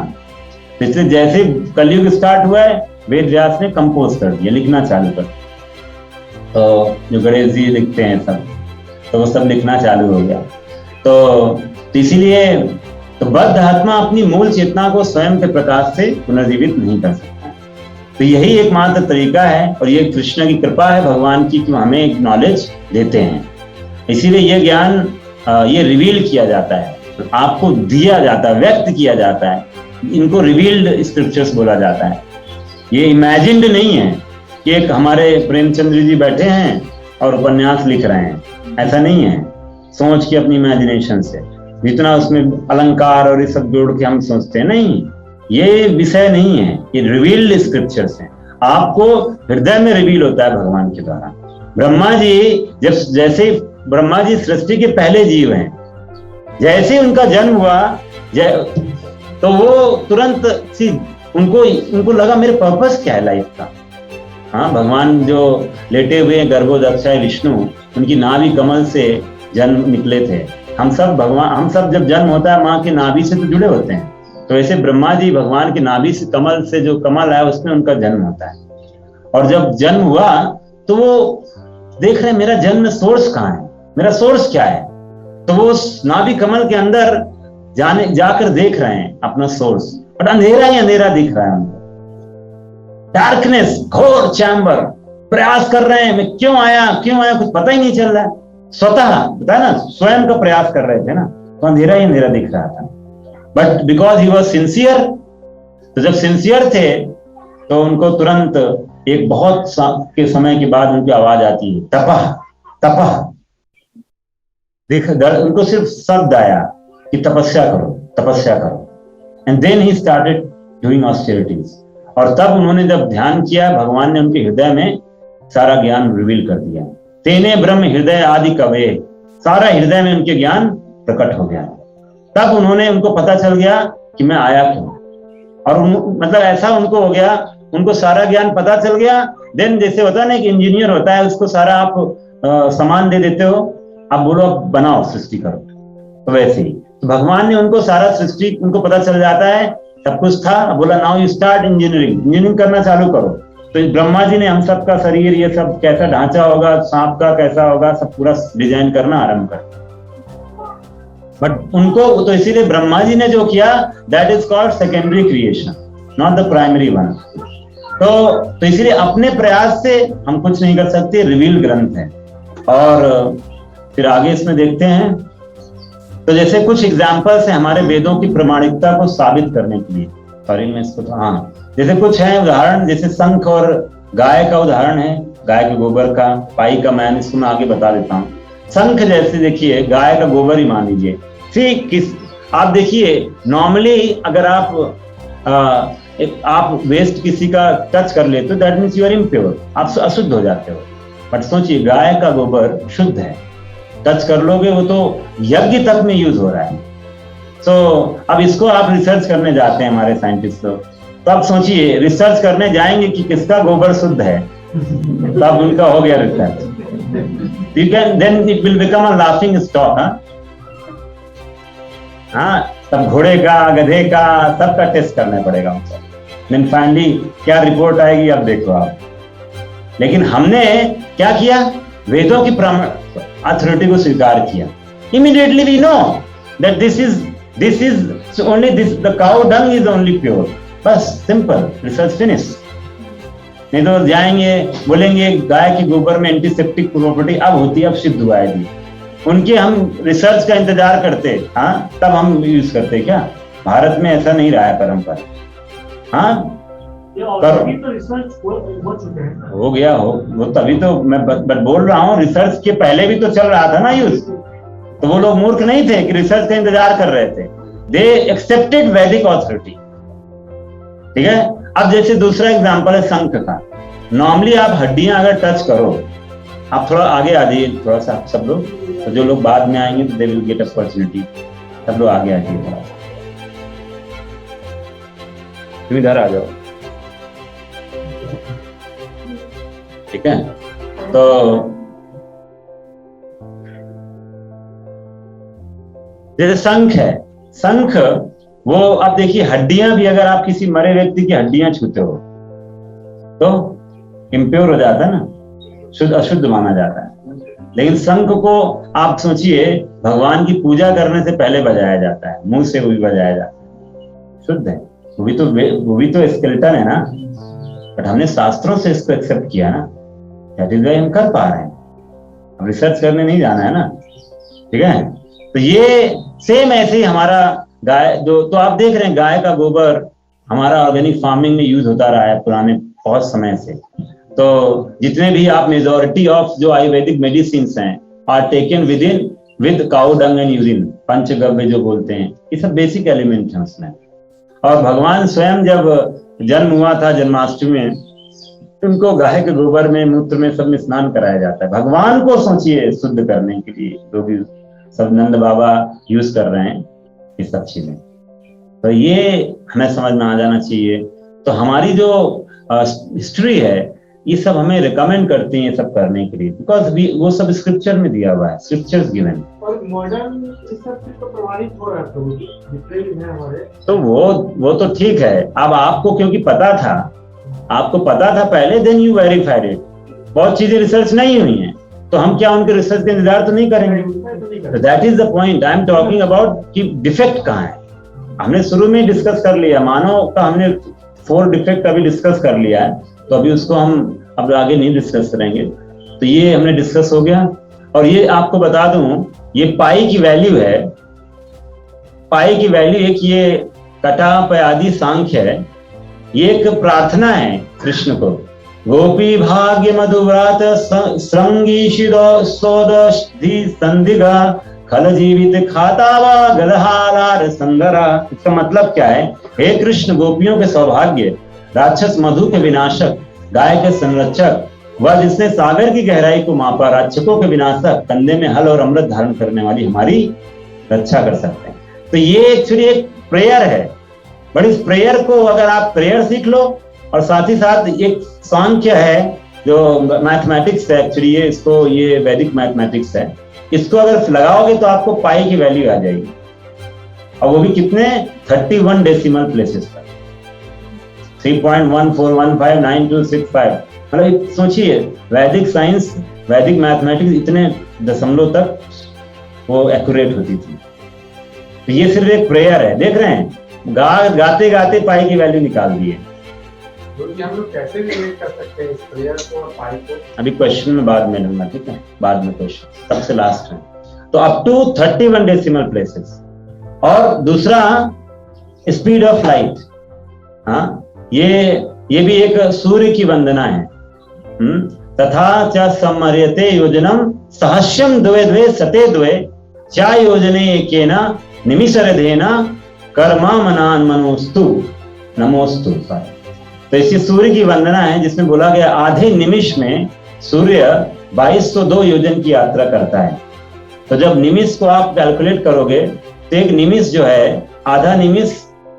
पिछले जैसे कलयुग स्टार्ट हुआ है, वेद व्यास ने कंपोज कर दिया, लिखना चालू कर। तो जो गणेश जी लिखते हैं सब, तो वो सब लिखना चालू हो गया। तो इसीलिए तो बद्ध आत्मा अपनी मूल चेतना को स्वयं के प्रकाश से पुनर्जीवित नहीं कर सकता। तो यही एकमात्र तरीका है, और ये कृष्ण की कृपा है भगवान की कि हमें एक नॉलेज देते हैं। इसीलिए ये ज्ञान ये रिवील किया जाता है, आपको दिया जाता है, व्यक्त किया जाता है। इनको रिवील्ड स्क्रिप्चर्स बोला जाता है। ये इमेजिन्ड नहीं है कि एक हमारे प्रेमचंद्र जी बैठे हैं और उपन्यास लिख रहे हैं, ऐसा नहीं है। सोच के अपनी इमेजिनेशन से, जितना उसमें अलंकार और ये सब जोड़ के हम सोचते हैं, नहीं, ये विषय नहीं है, ये रिवील्ड स्क्रिप्चर्स हैं। आपको हृदय में रिवील होता है भगवान के द्वारा। ब्रह्मा जी जैसे ब्रह्मा जी सृष्टि के पहले जीव हैं, जैसे उनका जन्म हुआ तो वो तुरंत सी उनको लगा मेरे पर्पस क्या है लाइफ का। हाँ, भगवान जो लेटे हुए गर्भोदक्षाय विष्णु, उनकी नाभि कमल से जन्म निकले थे। हम सब जब जन्म होता है माँ की नाभि से तो जुड़े होते हैं। तो ऐसे ब्रह्मा जी भगवान की नाभि से कमल से जो कमल है उसमें उनका जन्म होता है। और जब जन्म हुआ तो वो देख रहे हैं मेरा जन्म सोर्स कहाँ है, मेरा सोर्स क्या है। तो वो नाभि कमल के अंदर जाकर देख रहे हैं अपना सोर्स, और अंधेरा ही अंधेरा दिख रहा है उनको। डार्कनेस, घोर चैम्बर, प्रयास कर रहे हैं, मैं क्यों आया कुछ पता ही नहीं चल रहा है। स्वतः बताया ना, स्वयं का प्रयास कर रहे थे ना, तो अंधेरा ही अंधेरा दिख रहा था। But because he was sincere, तो जब सिंसियर थे तो उनको तुरंत एक बहुत के समय के बाद उनकी आवाज आती है, तपह तपह। देख, उनको सिर्फ शब्द आया कि तपस्या करो। And then he started doing austerities. और तब उन्होंने जब ध्यान किया, भगवान ने उनके हृदय में सारा ज्ञान रिवील कर दिया। तेने ब्रह्म हृदय आदि कवे, सारा हृदय में उनके ज्ञान प्रकट हो गया। तब उनको पता चल गया कि मैं आया क्यों। और मतलब ऐसा उनको हो गया, उनको सारा ज्ञान पता चल गया। देन जैसे होता है ना, एक इंजीनियर होता है, उसको सारा आप सामान दे देते हो, आप बोलो अब बनाओ, सृष्टि करो, तो वैसे ही तो भगवान ने उनको सारा सृष्टि, उनको पता चल जाता है, सब कुछ था। बोला नाउ यू स्टार्ट इंजीनियरिंग करना चालू करो। तो ब्रह्मा जी ने हम सब का शरीर, ये सब कैसा ढांचा होगा, सांप का कैसा होगा, सब पूरा डिजाइन करना आरंभ कर। बट उनको तो इसीलिए ब्रह्मा जी ने जो किया, that is called secondary creation, not the primary one. तो इसीलिए अपने प्रयास से हम कुछ नहीं कर सकते, रिवील ग्रंथ है। और फिर आगे इसमें देखते हैं, तो जैसे कुछ एग्जाम्पल्स हैं हमारे वेदों की प्रामाणिकता को साबित करने के लिए। सॉरी मैं इसको, हाँ, जैसे कुछ है उदाहरण, जैसे शंख और गाय का उदाहरण है, गाय के गोबर का, पाई का, मैं इसको मैं आगे बता देता हूँ। शंख जैसे देखिए, गाय का गोबर ही मान लीजिए। आप देखिए, नॉर्मली अगर आप वेस्ट किसी का टच कर लेते हो, that means you are impure, आप अशुद्ध हो जाते हो। बट सोचिए, गाय का गोबर शुद्ध है, टच कर लोगे वो तो यज्ञ तक में यूज हो रहा है। सो अब इसको आप रिसर्च करने जाते हैं हमारे साइंटिस्ट लोग, तो आप सोचिए रिसर्च करने जाएंगे कि किसका गोबर शुद्ध है, तब उनका हो गया research. You can, then it will become a laughing stock, हाँ, तब घोड़े का, गधे का, सबका टेस्ट करना पड़ेगा उनको। देन फाइनली क्या रिपोर्ट आएगी अब देखो आप। लेकिन हमने क्या किया, वेदों की अथॉरिटी को स्वीकार किया। Immediately we know that this is only this, the cow dung is only pure, बस सिंपल, रिसर्च फिनिश। नहीं तो जाएंगे बोलेंगे गाय के गोबर में एंटीसेप्टिक प्रॉपर्टी अब होती है, अब सिद्ध हुआ है जी, उनके हम रिसर्च का इंतजार करते, हाँ, तब हम यूज करते क्या। भारत में ऐसा नहीं रहा है परंपरा। हाँ ऑलरेडी तो रिसर्च हो चुके हैं। हो गया हो, वो तभी तो मैं बट बोल रहा हूँ, रिसर्च के पहले भी तो चल रहा था ना यूज। तो वो लोग मूर्ख नहीं थे कि रिसर्च का इंतजार कर रहे थे, दे एक्सेप्टेड वैदिक ऑथोरिटी। ठीक है। अब जैसे दूसरा एग्जांपल है शंख का। नॉर्मली आप हड्डियां अगर टच करो, आप थोड़ा आगे आ जाइए थोड़ा सा सब लोग, तो जो लोग बाद में आएंगे दे विल गेट अपॉर्चुनिटी। सब लोग आगे आ जाइए थोड़ा सा, तुम इधर आ जाओ। ठीक है। तो जैसे शंख है, शंख वो अब देखिए हड्डियां भी, अगर आप किसी मरे व्यक्ति की हड्डियां छूते हो तो इम्प्योर हो जाता है ना, शुद्ध अशुद्ध माना जाता है। लेकिन शंख को आप सोचिए भगवान की पूजा करने से पहले बजाया जाता है, मुंह से वो भी बजाया जाता है, शुद्ध है। वो भी तो स्केलेटन है ना, बट हमने शास्त्रों से इसको एक्सेप्ट किया ना, दैट इज व्हाई हम कर पा रहे हैं। अब रिसर्च करने नहीं जाना है ना। ठीक है। तो ये सेम ऐसे ही हमारा गाय जो, तो आप देख रहे हैं गाय का गोबर हमारा ऑर्गेनिक फार्मिंग में यूज होता रहा है पुराने बहुत समय से। तो जितने भी आप मेजॉरिटी ऑफ जो आयुर्वेदिक मेडिसिन हैं are taken with cow dung and urine, panchagavya जो बोलते हैं, ये सब बेसिक एलिमेंट हैं उसमें। और भगवान स्वयं जब जन्म हुआ था जन्माष्टमी में, उनको गाय के गोबर में मूत्र में सब में स्नान कराया जाता है। भगवान को सोचिए शुद्ध करने के लिए जो भी सब नंद बाबा यूज कर रहे हैं ये सब चीजें। तो ये हमें समझ में आ जाना चाहिए। तो हमारी जो हिस्ट्री है ये सब हमें रिकमेंड करती है सब करने के लिए, बिकॉज वो सब स्क्रिप्चर में दिया हुआ है, स्क्रिप्चर्स गिवन। और मॉडर्न रिसर्च तो प्रमाणित हो रहा है, जितने हैं हमारे, तो वो तो ठीक है। अब आपको क्योंकि पता था पहले, देन यू वेरीफाइड इट। बहुत चीजें रिसर्च नहीं हुई हैं तो हम क्या उनके रिसर्च का इंतजार तो नहीं करेंगे। तो that is the point I am talking about कि डिफेक्ट कहाँ है। हमने शुरू में डिस्कस कर लिया, मानव का हमने 4 डिफेक्ट अभी डिस्कस कर लिया है, तो अभी उसको हम अब आगे नहीं डिस्कस करेंगे। तो ये हमने डिस्कस हो गया। और ये आपको बता दूं, ये पाई की वैल्यू है, पाई की वैल्यू एक ये कटा पयादि सांख्य है, ये एक प्रार्थना है कृष्ण को। गोपी भाग्य मधुव्रत श्रृंगी संदिगा खल जीवित खातावा गदहालार संगरा। इसका मतलब क्या है? हे कृष्ण, गोपियों के सौभाग्य, राक्षस मधु के विनाशक, गाय के संरक्षक, वह जिसने सागर की गहराई को मापा, राक्षकों के विनाशक, कंधे में हल और अमृत धारण करने वाली हमारी रक्षा कर सकते हैं। तो ये एक्चुअली एक प्रेयर है, बट इस प्रेयर को अगर आप प्रेयर सीख लो और साथ ही साथ एक सांख्य है जो मैथमेटिक्स है, एक्चुअली ये वैदिक मैथमेटिक्स है, इसको अगर लगाओगे तो आपको पाई की वैल्यू आ जाएगी, और वो भी कितने 31 डेसिमल प्लेसेस पर, 3.14159265। मतलब सोचिए वैदिक साइंस, वैदिक मैथमेटिक्स इतने दशमलव तक वो एक्यूरेट होती थी। तो ये सिर्फ एक प्रेयर है, देख रहे हैं गाते गाते पाई की वैल्यू निकाल दी है। हम लोग कैसे रिलेट कर सकते हैं इस प्रेयर को और पाई को? अभी क्वेश्चन में बाद में लूंगा, ठीक है, बाद में क्वेश्चन सबसे लास्ट है। तो अप टू 31 डेसिमल प्लेसेस। और दूसरा स्पीड ऑफ लाइट, हाँ ये भी एक सूर्य की वंदना है। तथा च सम्मर्यते योजनम सहस्यम द्वे द्वे सते द्वे चा योजने एकेन निमिषरधेन कर्मा मनान मनोस्तु नमोस्तु। तो इसी सूर्य की वंदना है जिसमें बोला गया आधे निमिष में सूर्य 2202 योजन की यात्रा करता है। तो जब निमिष को आप कैलकुलेट करोगे तो एक निमिष जो है, आधा निमिष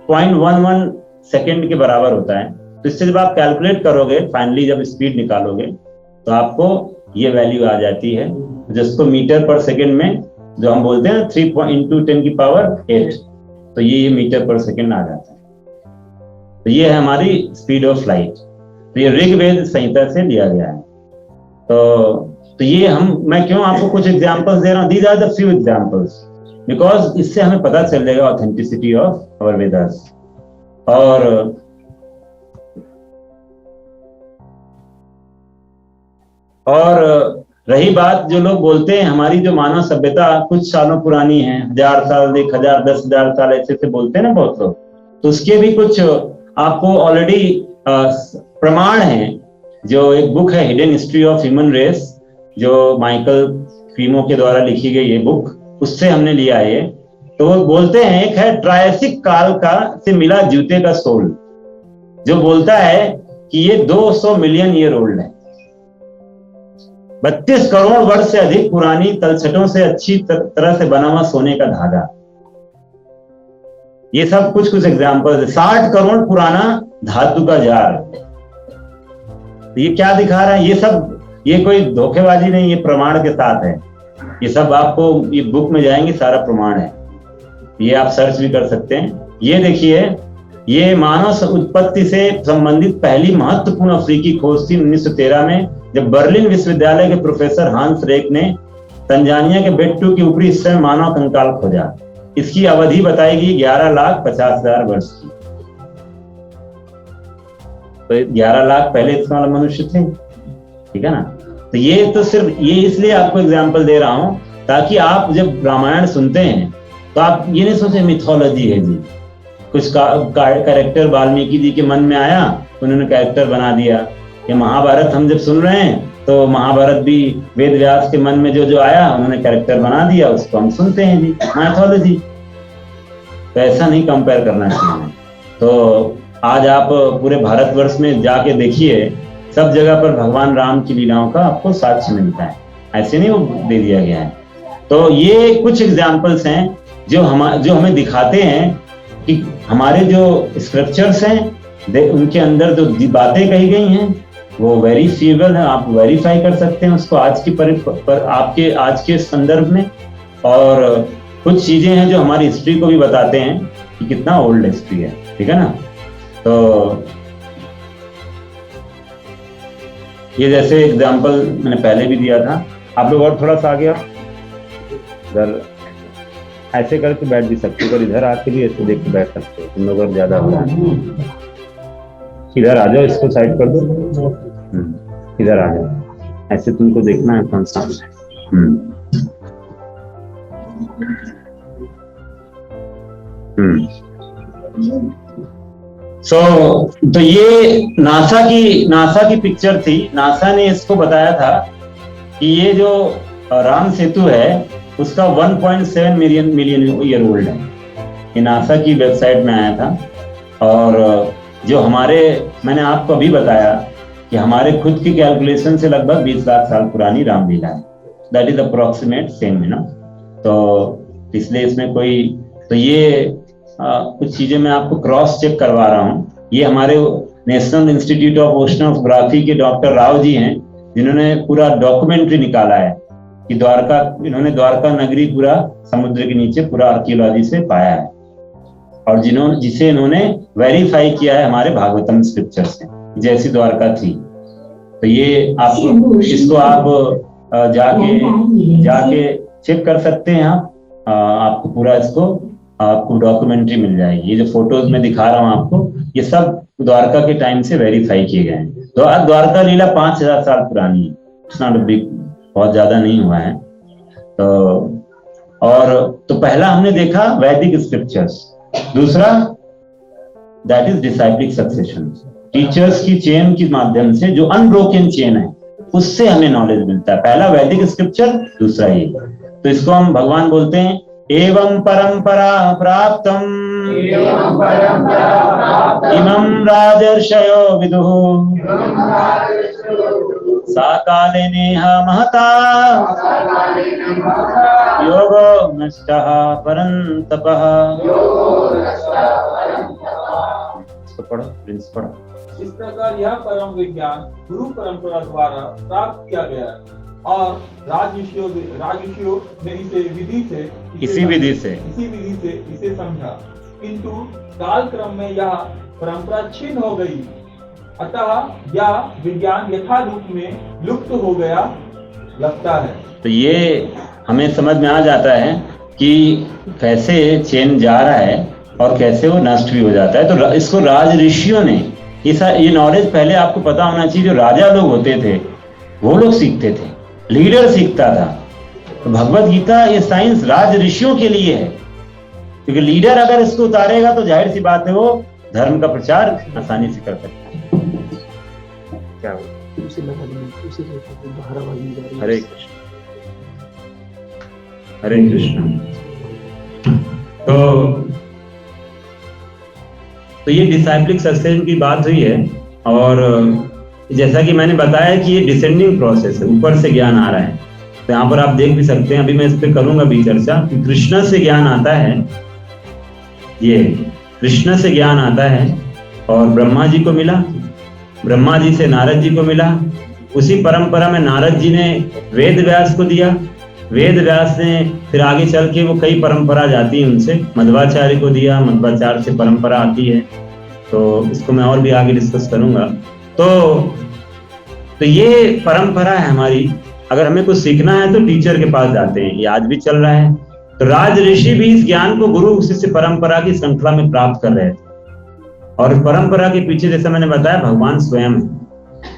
0.11 सेकेंड के बराबर होता है। तो इससे जब आप कैलकुलेट करोगे फाइनली जब स्पीड निकालोगे तो आपको ये वैल्यू आ जाती है, जिसको मीटर पर सेकेंड में जो हम बोलते हैं 3 × 10⁸, तो ये मीटर पर सेकेंड आ जाता है। तो ये है हमारी स्पीड ऑफ लाइट। तो ये ऋग्वेद संहिता से दिया गया है। तो ये मैं क्यों आपको कुछ एग्जांपल्स दे रहा हूँ, these are the few examples, because इससे हमें पता चल जाएगा ऑथेंटिसिटी ऑफ आवर वेदास। और रही बात जो लोग बोलते हैं हमारी जो मानव सभ्यता कुछ सालों पुरानी है, 1000 साल, 1000, 10,000 साल ऐसे से बोलते हैं ना बहुत लोग, तो उसके भी कुछ आपको ऑलरेडी प्रमाण हैं। जो एक बुक है hidden history of human race, जो माइकल क्रीमो के द्वारा लिखी गई ये बुक, उससे हमने लिया है। तो वो बोलते हैं, एक है ट्रायसिक काल का से मिला जूते का सोल, जो बोलता है कि ये 200 मिलियन ईयर ओल्ड है, 32 करोड़ वर्ष से अधिक पुरानी तलछटों से अच्छी तरह से बना हुआ सोने का धागा। ये सब कुछ कुछ एग्जाम्पल है। 60 करोड़ पुराना धातु का जार। ये क्या दिखा रहा है? ये सब, ये कोई धोखेबाजी नहीं, ये प्रमाण के साथ है। ये सब आपको ये बुक में जाएंगे, सारा प्रमाण है, ये आप सर्च भी कर सकते हैं। ये देखिए, ये मानव उत्पत्ति से संबंधित पहली महत्वपूर्ण अफ्रीकी खोज थी 1913 में, जब बर्लिन विश्वविद्यालय के प्रोफेसर हांस रेक ने तंजानिया के बेट्टू के ऊपरी हिस्से में मानव कंकाल खोजा। इसकी अवधि बताई गई 11,50,000 वर्ष की। तो 11 लाख पहले इतना मनुष्य थे, ठीक है ना। तो ये तो सिर्फ ये इसलिए आपको एग्जाम्पल दे रहा हूं ताकि आप जब रामायण सुनते हैं तो आप ये नहीं सोचे मिथोलॉजी है जी, कुछ कैरेक्टर वाल्मीकि जी के मन में आया, उन्होंने कैरेक्टर बना दिया। ये महाभारत हम जब सुन रहे हैं तो महाभारत भी वेद व्यास के मन में जो जो आया उन्होंने कैरेक्टर बना दिया, उसको हम सुनते हैं जी, माइथोलॉजी। तो ऐसा नहीं कंपेयर करना चाहिए। तो आज आप पूरे भारतवर्ष में जाके देखिए, सब जगह पर भगवान राम की लीलाओं का आपको साक्ष्य मिलता है, ऐसे नहीं वो दे दिया गया है। तो ये कुछ एग्जाम्पल्स हैं जो हमें दिखाते हैं कि हमारे जो स्क्रिप्चर्स हैं उनके अंदर जो बातें कही गई हैं वो वेरीफिएबल है, आप वेरीफाई कर सकते हैं उसको आज की पर आपके आज के संदर्भ में। और कुछ चीजें हैं जो हमारी हिस्ट्री को भी बताते हैं कि कितना ओल्ड हिस्ट्री है, ठीक है ना। तो ये जैसे एग्जाम्पल मैंने पहले भी दिया था, आप लोग और थोड़ा सा आगे इधर ऐसे करके बैठ भी सकते हो, इधर आके भी ऐसे देख के बैठ सकते हो, तुम लोग और ज्यादा हो रहा है। इधर आ जाओ, इसको साइड कर दो, इधर आ जाओ, ऐसे तुमको देखना है कौन सा। तो ये नासा की पिक्चर थी। नासा ने इसको बताया था कि ये जो राम सेतु है उसका 1.7 मिलियन ईयर ओल्ड है। ये नासा की वेबसाइट में आया था। और जो मैंने आपको अभी बताया कि हमारे खुद की कैलकुलेशन से लगभग 20 लाख साल पुरानी रामलीला है। दैट इज अप्रोक्सीमेट सेम, है ना। तो इसलिए इसमें तो ये कुछ चीजें मैं आपको क्रॉस चेक करवा रहा हूँ। ये हमारे नेशनल इंस्टीट्यूट ऑफ ओशनोग्राफी के डॉक्टर राव जी हैं, जिन्होंने पूरा डॉक्यूमेंट्री निकाला है कि इन्होंने द्वारका नगरी पूरा समुद्र के नीचे पूरा आर्कियोलॉजी से पाया है, और जिसे इन्होंने वेरीफाई किया है हमारे भागवतम स्क्रिप्चर से, जैसी द्वारका थी। तो ये आपको इसको आप जाके चेक कर सकते हैं। आपको पूरा आपको डॉक्यूमेंट्री मिल जाएगी। ये जो फोटोज में दिखा रहा हूँ आपको, ये सब द्वारका के टाइम से वेरीफाई किए गए हैं। तो आज द्वारका लीला 5000 साल पुरानी है, इट्स नॉट अ बिग, बहुत ज्यादा नहीं हुआ है। तो पहला हमने देखा वैदिक स्क्रिप्चर्स, दूसरा दैट इज डिसाइप्लिक सक्सेशन, टीचर्स की चेन के माध्यम से जो अनब्रोकन चेन है उससे हमें नॉलेज मिलता है। पहला वैदिक स्क्रिप्चर, दूसरा ये। तो इसको हम भगवान बोलते हैं एवं परंपरा प्राप्तम इमं राजर्षयो विदुः साकाले नेह महता योगो नष्टः परन्तपः। पढ़ो प्रिंस, पढ़ो। इस प्रकार यह परम विज्ञान गुरु परंपरा द्वारा प्राप्त किया गया और राजऋषियों ने इसी विधि से इसे समझा, किंतु काल क्रम में यह परंपरा छिन्न हो गई, अतः यह विज्ञान यथारूप में लुप्त हो गया लगता है। तो ये हमें समझ में आ जाता है कि कैसे चेन जा रहा है और कैसे वो नष्ट भी हो जाता है। तो इसको राज ऋषियों ने ये नॉलेज पहले आपको पता होना चाहिए। जो राजा लोग होते थे वो लोग सीखते थे, लीडर सीखता था। तो भगवत गीता ये साइंस राज ऋषियों के लिए है, क्योंकि लीडर अगर इसको उतारेगा तो जाहिर सी बात है वो धर्म का प्रचार आसानी से कर सकता है। क्या हुआ? हरे कृष्ण, हरे कृष्ण। तो ये डिसाइप्लिक सक्सेशन की बात हुई है, और जैसा कि मैंने बताया कि ये डिसेंडिंग प्रोसेस है, ऊपर से ज्ञान आ रहा है। तो यहाँ पर आप देख भी सकते हैं, अभी मैं इस पर करूंगा भी चर्चा, कि कृष्ण से ज्ञान आता है, ये कृष्ण से ज्ञान आता है और ब्रह्मा जी को मिला, ब्रह्मा जी से नारद जी को मिला, उसी परंपरा में नारद जी ने वेद व्यास को दिया, वेद व्यास ने फिर आगे चल के वो कई परंपरा जाती है उनसे, मध्वाचार्य को दिया, मध्वाचार्य से परंपरा आती है। तो इसको मैं और भी आगे डिस्कस करूंगा। तो ये परंपरा है हमारी। अगर हमें कुछ सीखना है तो टीचर के पास जाते हैं, ये आज भी चल रहा है। तो राज ऋषि भी इस ज्ञान को गुरु शिष्य परंपरा की श्रृंखला में प्राप्त कर रहे थे, और इस परंपरा के पीछे जैसा मैंने बताया भगवान स्वयं है,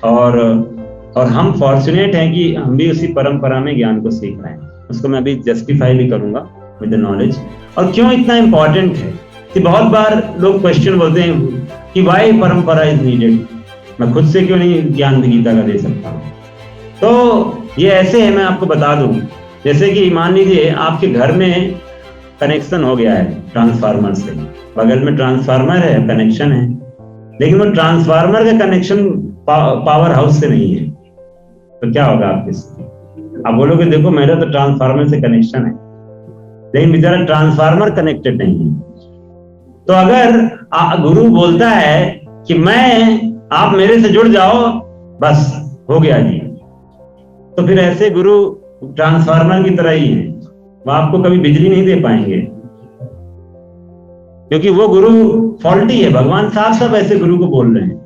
और हम फॉर्चुनेट हैं कि हम भी उसी परंपरा में ज्ञान को सीख रहे हैं। उसको मैं अभी जस्टिफाई भी करूंगा विद द नॉलेज, और क्यों इतना इंपॉर्टेंट है। कि बहुत बार लोग क्वेश्चन बोलते हैं कि व्हाई परंपरा इज नीडेड, मैं खुद से क्यों नहीं ज्ञान गीता का दे सकता हूँ। तो ये ऐसे है, मैं आपको बता दूं, जैसे कि मान लीजिए आपके घर में कनेक्शन हो गया है ट्रांसफार्मर से, बगल में ट्रांसफार्मर है, कनेक्शन है, लेकिन वो ट्रांसफार्मर का कनेक्शन पावर हाउस से नहीं है, तो क्या होगा आपके साथ? आप बोलोगे देखो मेरा तो ट्रांसफार्मर से कनेक्शन है, लेकिन बेचारा ट्रांसफार्मर कनेक्टेड नहीं है। तो अगर गुरु बोलता है कि आप मेरे से जुड़ जाओ, बस हो गया जी, तो फिर ऐसे गुरु ट्रांसफार्मर की तरह ही है, वो आपको कभी बिजली नहीं दे पाएंगे, क्योंकि वो गुरु फॉल्टी है। भगवान साफ ऐसे गुरु को बोल रहे हैं।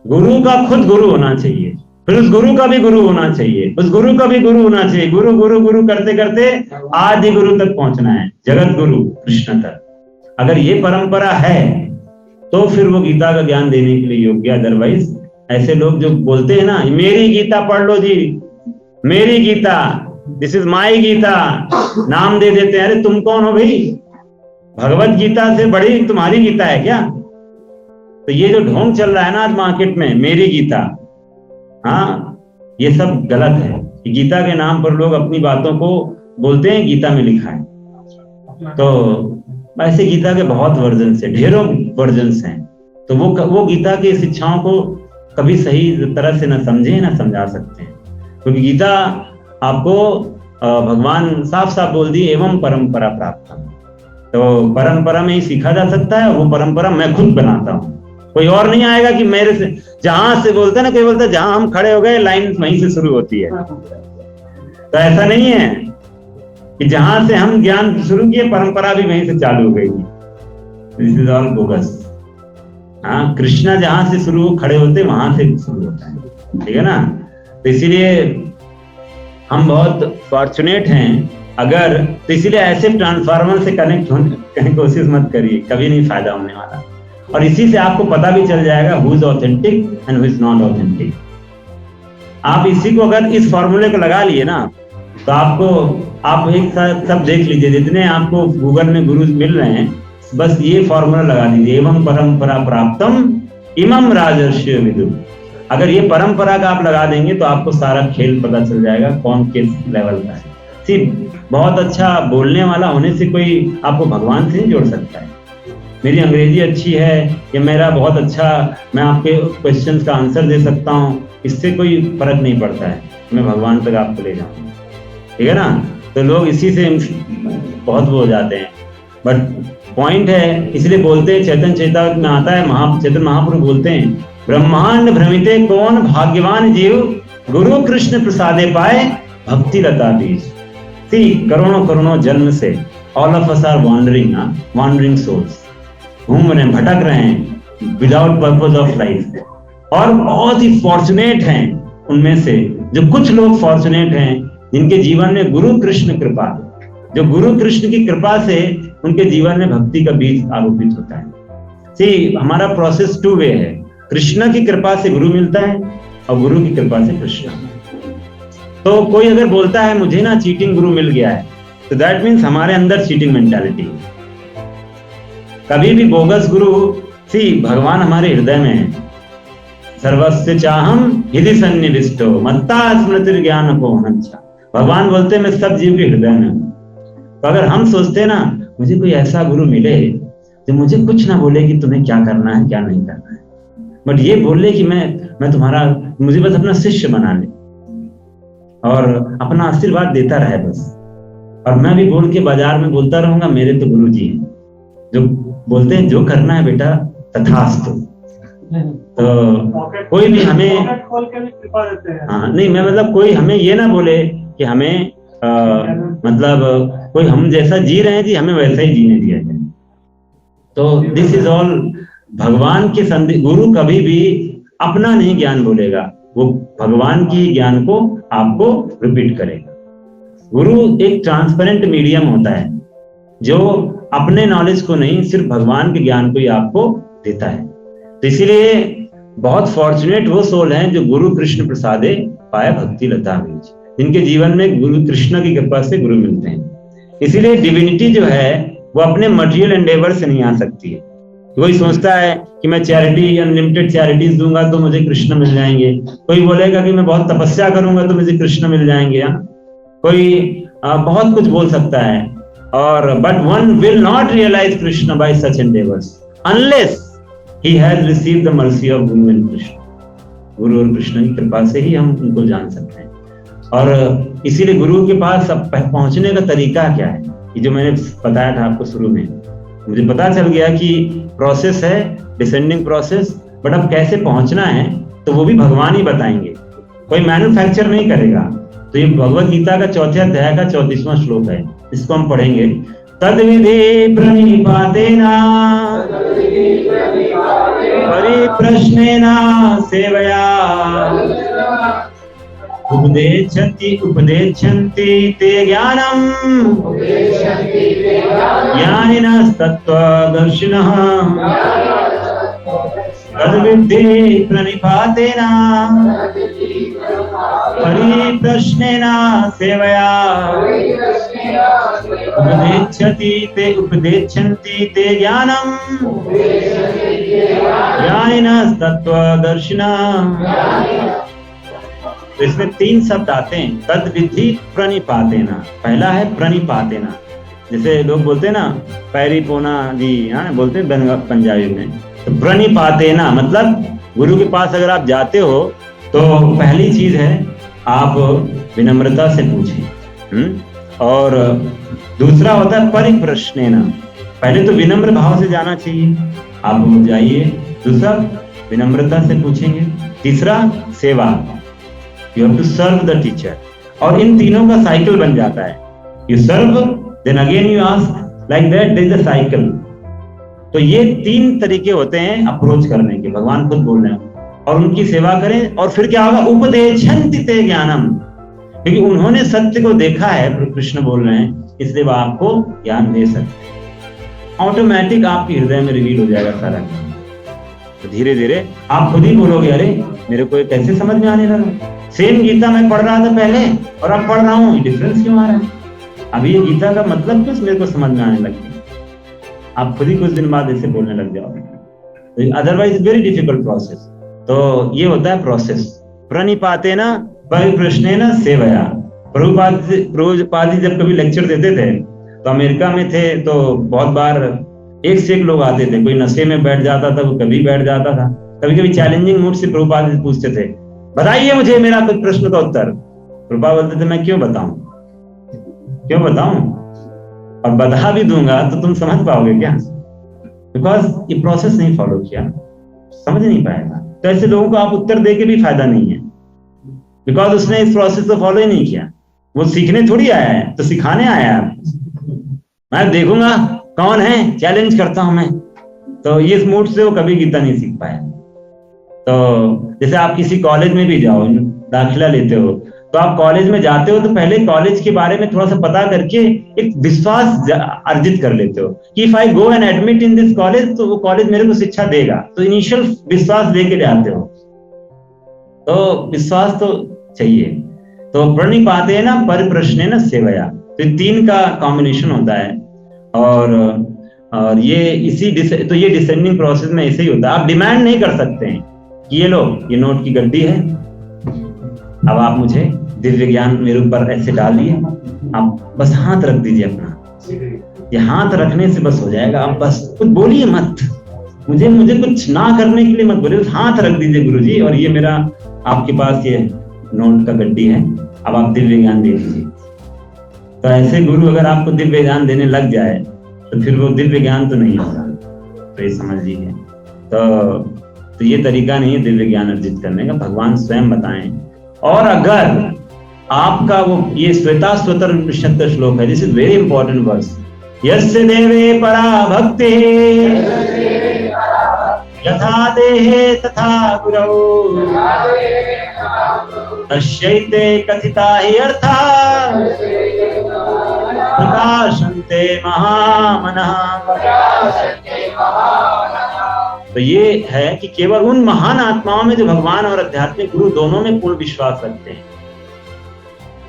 गुरु का खुद गुरु होना चाहिए, फिर उस गुरु का भी गुरु होना चाहिए, उस गुरु का भी गुरु होना चाहिए। गुरु गुरु गुरु करते करते आदि गुरु तक पहुंचना है, जगत गुरु कृष्ण तक। अगर ये परंपरा है तो फिर वो गीता का ज्ञान देने के लिए योग्य। अदरवाइज ऐसे लोग जो बोलते हैं ना, मेरी गीता पढ़ लो जी, मेरी Gita, this is my Gita, नाम दे देते हैं। अरे तुम कौन हो भाई? भगवत गीता से बड़ी तुम्हारी गीता है क्या? तो ये जो ढोंग चल रहा है ना आज मार्केट में, मेरी गीता, हाँ, ये सब गलत है। गीता के नाम पर लोग अपनी बातों को बोलते हैं गीता में लिखा है। तो ऐसे गीता के बहुत वर्जन है, ढेरों वर्जन हैं। तो वो गीता की शिक्षाओं को कभी सही तरह से ना समझे ना समझा सकते हैं, क्योंकि गीता आपको भगवान साफ साफ बोल दी, एवं परंपरा प्राप्त। तो परंपरा में ही सीखा जा सकता है, और वो परंपरा मैं खुद बनाता हूँ। कोई और नहीं आएगा कि मेरे से, जहां से बोलते ना, कोई बोलता है जहां हम खड़े हो गए लाइन वहीं से शुरू होती है। तो ऐसा नहीं है कि जहां से हम ज्ञान शुरू किए परंपरा भी वहीं से चालू हो गई। This is all bogus. हाँ, कृष्णा जहां से शुरू खड़े होते वहां से शुरू होता है, ठीक है ना। तो इसीलिए हम बहुत फॉर्चुनेट हैं। अगर तो इसीलिए ऐसे ट्रांसफार्मर से कनेक्ट होने की कोशिश मत करिए, कभी नहीं फायदा होने वाला। और इसी से आपको पता भी चल जाएगा who is authentic and who is not authentic. आप इसी को अगर इस फॉर्मूले को लगा लिए ना, तो आप एक साथ सब देख लीजिए, जितने आपको गूगल में गुरु मिल रहे हैं, बस ये फॉर्मूला लगा दीजिए, एवं परंपरा प्राप्तम इमं राजर्षि विदुः। अगर ये परंपरा का आप लगा देंगे तो आपको सारा खेल पता चल जाएगा कौन किस लेवल का है। सिर्फ बहुत अच्छा बोलने वाला होने से कोई आपको भगवान से नहीं जोड़ सकता है। मेरी अंग्रेजी अच्छी है या मेरा बहुत अच्छा, मैं आपके क्वेश्चंस का आंसर दे सकता हूँ, इससे कोई फर्क नहीं पड़ता है। मैं भगवान तक आपको ले जाऊंगा, ठीक है ना। तो लोग इसी से बहुत वो हो जाते हैं। बट पॉइंट है, इसलिए बोलते हैं, चैतन्य चेतावनी में आता है, चैतन्य महाप्रभु बोलते हैं, ब्रह्मांड भ्रमिते कौन भाग्यवान जीव, गुरु कृष्ण प्रसादे पाए भक्ति लता बीज। सी करोड़ों करोड़ों जन्म से all of us are wandering souls, घूम रहे हैं, भटक रहे हैं विदाउट पर्पज ऑफ लाइफ। और बहुत ही फॉर्चुनेट हैं उनमें से, जो कुछ लोग फॉर्चुनेट हैं जिनके जीवन में गुरु कृष्ण कृपा, जो गुरु कृष्ण की कृपा से उनके जीवन में भक्ति का बीज आरोपित होता है। सी हमारा प्रोसेस 2 वे है, कृष्ण की कृपा से गुरु मिलता है और गुरु की कृपा से कृष्ण। तो कोई अगर बोलता है मुझे ना चीटिंग गुरु मिल गया है, तो दैट मीन्स हमारे अंदर चीटिंग मेंटालिटी है। कभी भी बोगस गुरु, सी भगवान हमारे हृदय में है। सर्वस्य चाहम हृदय सन्निविष्टो मत्ता स्मृति ज्ञान को हंसा। भगवान बोलते हैं मैं सब जीव के हृदय में हूं। तो अगर हम सोचते हैं ना मुझे कोई ऐसा गुरु मिले जो मुझे कुछ ना बोले कि तुम्हें क्या करना है क्या नहीं करना है, बट ये बोले कि मैं तुम्हारा, मुझे बस अपना शिष्य बना ले और अपना आशीर्वाद देता रहे बस, और मैं भी बोल के बाजार में बोलता रहूंगा मेरे तो गुरु जी हैं जो बोलते हैं जो करना है बेटा तथास्तु। तो कोई भी हमें खोल के भी कृपा देते हैं। हाँ नहीं, मैं मतलब कोई हमें ये ना बोले कि हमें मतलब कोई हम जैसा जी रहे हैं जी हमें वैसा ही जीने दिया जाए। तो दिस इज ऑल भगवान के संदेश। गुरु कभी भी अपना नहीं ज्ञान बोलेगा, वो भगवान की ज्ञान को आपको रिपीट करेगा। गुरु एक ट्रांसपेरेंट मीडियम होता है जो अपने नॉलेज को नहीं, सिर्फ भगवान के ज्ञान को ही आपको देता है। तो इसीलिए बहुत फॉर्चुनेट वो सोल हैं जो गुरु कृष्ण प्रसादे पाए भक्ति लता बीज, जिनके जीवन में गुरु कृष्ण की कृपा से गुरु मिलते हैं। इसीलिए डिविनिटी जो है वो अपने मटेरियल एंडेवर से नहीं आ सकती है। कोई सोचता है कि मैं चैरिटी, अनलिमिटेड चैरिटीज दूंगा तो मुझे कृष्ण मिल जाएंगे। कोई बोलेगा कि मैं बहुत तपस्या करूंगा तो मुझे कृष्ण मिल जाएंगे। कोई बहुत कुछ बोल सकता है, और but one will not realise Krishna by such endeavours unless he has received the mercy of Guru and Krishna। गुरु और कृष्ण की कृपा से ही हम उनको जान सकते हैं। और इसीलिए गुरु के पास अब पहुंचने का तरीका क्या है, ये जो मैंने बताया था आपको शुरू में, मुझे पता चल गया कि प्रोसेस है डिसेंडिंग प्रोसेस, बट अब कैसे पहुंचना है तो वो भी भगवान ही बताएंगे, कोई मैन्युफैक्चर नहीं करेगा। तो ये भगवत गीता का 4थे अध्याय का 34वां श्लोक है, इसको हम पढ़ेंगे। तद विधि प्रणिपातेना परिप्रश्नेना सेवया उपदेच्छन्ति ते ज्ञानम् ज्ञानिनस्तत्त्वदर्शिनः तद्विद्धि प्रणिपातेना परिप्रश्नेना सेवया उपदेच्छन्ति ते ज्ञानम् ज्ञानिनस्तत्त्वदर्शिनः। तो इसमें 3 शब्द आते हैं, तद विधि प्रणिपातेना। पहला है प्रणिपातेना, जैसे लोग बोलते हैं ना पैरी पोना जी, हाँ बोलते हैं पंजाबी में। तो प्रणिपातेना मतलब गुरु के पास अगर आप जाते हो तो पहली चीज है आप विनम्रता से पूछें, और दूसरा होता है परिप्रश्नेना। पहले तो विनम्र भाव से जाना चाहिए, आप जाइए। दूसरा विनम्रता से पूछेंगे। तीसरा सेवा, you have to serve the teacher. और इन तीनों का साइकिल बन जाता है, you serve then again you ask, like that there is a cycle. तो ये 3 तरीके होते हैं अप्रोच करने के, भगवान खुद बोल रहे हैं। और उनकी सेवा करें, और फिर क्या होगा, उपदेशन्ति ते ज्ञानम, क्योंकि उन्होंने सत्य को देखा है, कृष्ण बोल रहे हैं, इसलिए वो आपको ज्ञान दे सकते हैं। ऑटोमेटिक आपके हृदय में रिवील हो जाएगा सारा ज्ञान। तो धीरे धीरे आप खुद ही बोलोगे, अरे मेरे को कैसे समझ में आने लगा, सेम गीता मैं पढ़ रहा था पहले और अब पढ़ रहा हूँ, डिफरेंस क्यों आ रहा है, अभी ये गीता का मतलब कुछ मेरे को समझ में आने लग गया। आप खुद ही कुछ दिन बाद ऐसे बोलने लग जाओगे, अदरवाइज वेरी डिफिकल्ट प्रोसेस। तो ये होता है प्रोसेस। प्रणिपातेना परिप्रश्नेना सेवया। प्रभुपाद जी जब कभी लेक्चर देते थे तो अमेरिका में थे, तो बहुत बार एक से एक लोग आते थे, कोई नशे में बैठ जाता था, वो कभी बैठ जाता था, कभी कभी चैलेंजिंग मूड से प्रभुपाद जी पूछते थे, बताइए मुझे मेरा कुछ प्रश्न का उत्तर। प्रभुपाद बोलते थे मैं क्यों बताऊं, और बता भी दूंगा तो तुम समझ पाओगे क्या, बिकॉज ये प्रोसेस नहीं फॉलो किया, समझ नहीं पाएगा। तो ऐसे लोगों को आप उत्तर दे के भी फायदा नहीं है, बिकॉज उसने इस प्रोसेस को फॉलो ही नहीं किया। वो सीखने थोड़ी आया है, तो सिखाने आया है। मैं देखूंगा कौन है, चैलेंज करता हूं मैं, तो ये इस मूड से वो कभी गीता नहीं सीख पाया। तो जैसे आप किसी कॉलेज में भी जाओ, दाखिला लेते हो, तो आप कॉलेज में जाते हो तो पहले कॉलेज के बारे में थोड़ा सा पता करके एक विश्वास अर्जित कर लेते हो कि if I go and admit in this college, तो वो कॉलेज मेरे को शिक्षा देगा। तो इनिशियल विश्वास लेके आते हो, तो विश्वास तो चाहिए। तो प्रणिपाते न परिप्रश्ने न सेवया, तो 3 का कॉम्बिनेशन होता है। और ये तो ये डिसेंडिंग प्रोसेस में ऐसे ही होता है। आप डिमांड नहीं कर सकते हैं कि ये लो, ये नोट की गड्डी है, अब आप मुझे दिव्य ज्ञान मेरे ऊपर ऐसे डालिए, आप बस हाथ रख दीजिए अपना, ये हाथ रखने से बस हो जाएगा। आप बस कुछ बोलिए मत, मुझे कुछ ना करने के लिए मत बोलिए, बस हाथ रख दीजिए गुरुजी, और ये मेरा आपके पास ये नोट का गड्डी है, अब आप दिव्य ज्ञान दे दीजिए। तो ऐसे गुरु अगर आपको दिव्य ज्ञान देने लग जाए तो फिर वो दिव्य ज्ञान तो नहीं होगा, तो ये समझ लीजिए। तो ये तरीका नहीं है दिव्य ज्ञान अर्जित करने का, भगवान स्वयं बताएं। और अगर आपका वो ये श्वेताश्वतर उपनिषद का श्लोक है, this is very important verse, यस्य देवे परा भक्ति यथा देहे तथा गुरौ तस्यैते कथिता हि अर्था प्रकाशन्ते महामनः। तो ये है कि केवल उन महान आत्माओं में जो भगवान और आध्यात्मिक गुरु दोनों में पूर्ण विश्वास रखते हैं,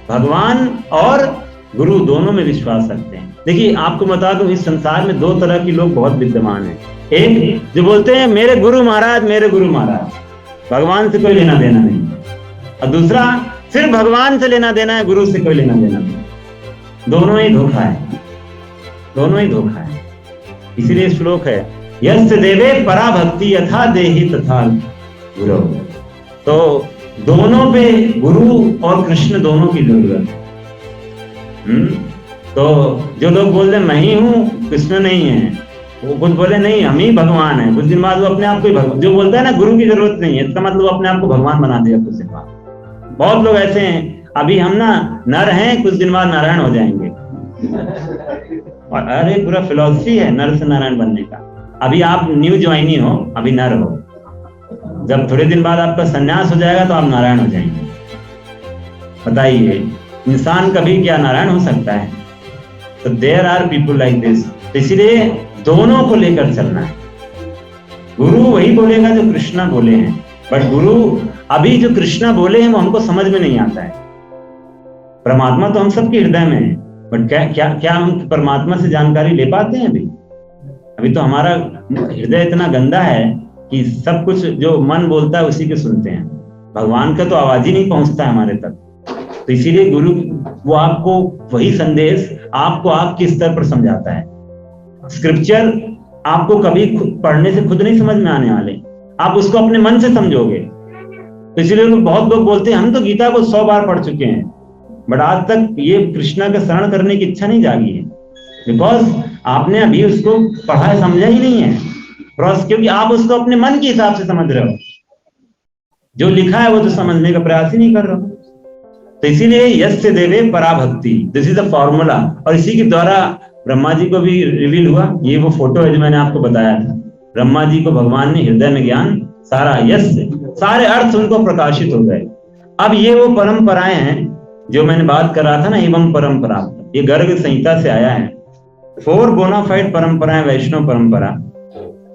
भगवान और गुरु दोनों में विश्वास रखते हैं। देखिए आपको बता दूं, इस संसार में 2 तरह के लोग बहुत विद्यमान हैं। एक जो बोलते हैं मेरे गुरु महाराज, मेरे गुरु महाराज, भगवान से कोई लेना देना नहीं, और दूसरा सिर्फ भगवान से लेना देना है, गुरु से कोई लेना देना नहीं। दोनों ही धोखा है, दोनों ही धोखा है। इसीलिए श्लोक है यस्य देवे परा भक्ति यथा देहि तथा गुरु। तो दोनों पे गुरु और कृष्ण दोनों की जरूरत है। तो जो लोग बोल रहे मैं ही हूँ, कृष्ण नहीं है, वो कुछ बोले नहीं हम ही भगवान है, कुछ दिन बाद वो अपने आप को जो बोलता है ना गुरु की जरूरत नहीं है, इसका मतलब वो अपने आप को भगवान बना देगा कुछ दिन बाद। बहुत लोग ऐसे हैं, अभी हम ना नर हैं, कुछ दिन बाद नारायण हो जाएंगे। और अरे पूरा फिलॉसफी है नर से नारायण बनने का। अभी आप न्यू ज्वाइनी हो, अभी नर हो, जब थोड़े दिन बाद आपका संन्यास हो जाएगा तो आप नारायण हो जाएंगे। बताइए इंसान कभी क्या नारायण हो सकता है? तो there are people like this. तो इसीलिए दोनों को लेकर चलना है। गुरु वही बोलेगा जो कृष्णा बोले हैं, बट गुरु अभी जो कृष्णा बोले हैं वो हमको समझ में नहीं आता है। परमात्मा तो हम सबके हृदय में है, बट क्या हम परमात्मा से जानकारी ले पाते हैं? अभी तो हमारा हृदय इतना गंदा है कि सब कुछ जो मन बोलता है उसी के सुनते हैं, भगवान का तो आवाज ही नहीं पहुंचता है हमारे तक। तो इसीलिए गुरु वो आपको वही संदेश आपको आपके स्तर पर समझाता है। स्क्रिप्चर आपको कभी पढ़ने से खुद नहीं समझ में आने वाले, आप उसको अपने मन से समझोगे। तो इसीलिए बहुत लोग बोलते हैं हम तो गीता को 100 बार पढ़ चुके हैं, बट आज तक ये कृष्णा का शरण करने की इच्छा नहीं जागी है, बिकॉज आपने अभी उसको पढ़ा समझा ही नहीं है। क्योंकि आप उसको अपने मन के हिसाब से समझ रहे हो, जो लिखा है वो तो समझने का प्रयास ही नहीं कर रहे हो। तो इसीलिए यस्य देवे पराभक्ति, दिस इज द फॉर्मूला। और इसी के द्वारा ब्रह्मा जी को भी रिवील हुआ। ये वो फोटो है जो मैंने आपको बताया था। ब्रह्मा जी को भगवान ने हृदय में ज्ञान सारा यस्य, सारे अर्थ उनको प्रकाशित हो गए। अब ये वो परंपराएं हैं जो मैंने बात कर रहा था ना, एवं परंपरा, ये गर्ग संहिता से आया है। 4 बोनाफाइड परंपराएं वैष्णव परंपरा,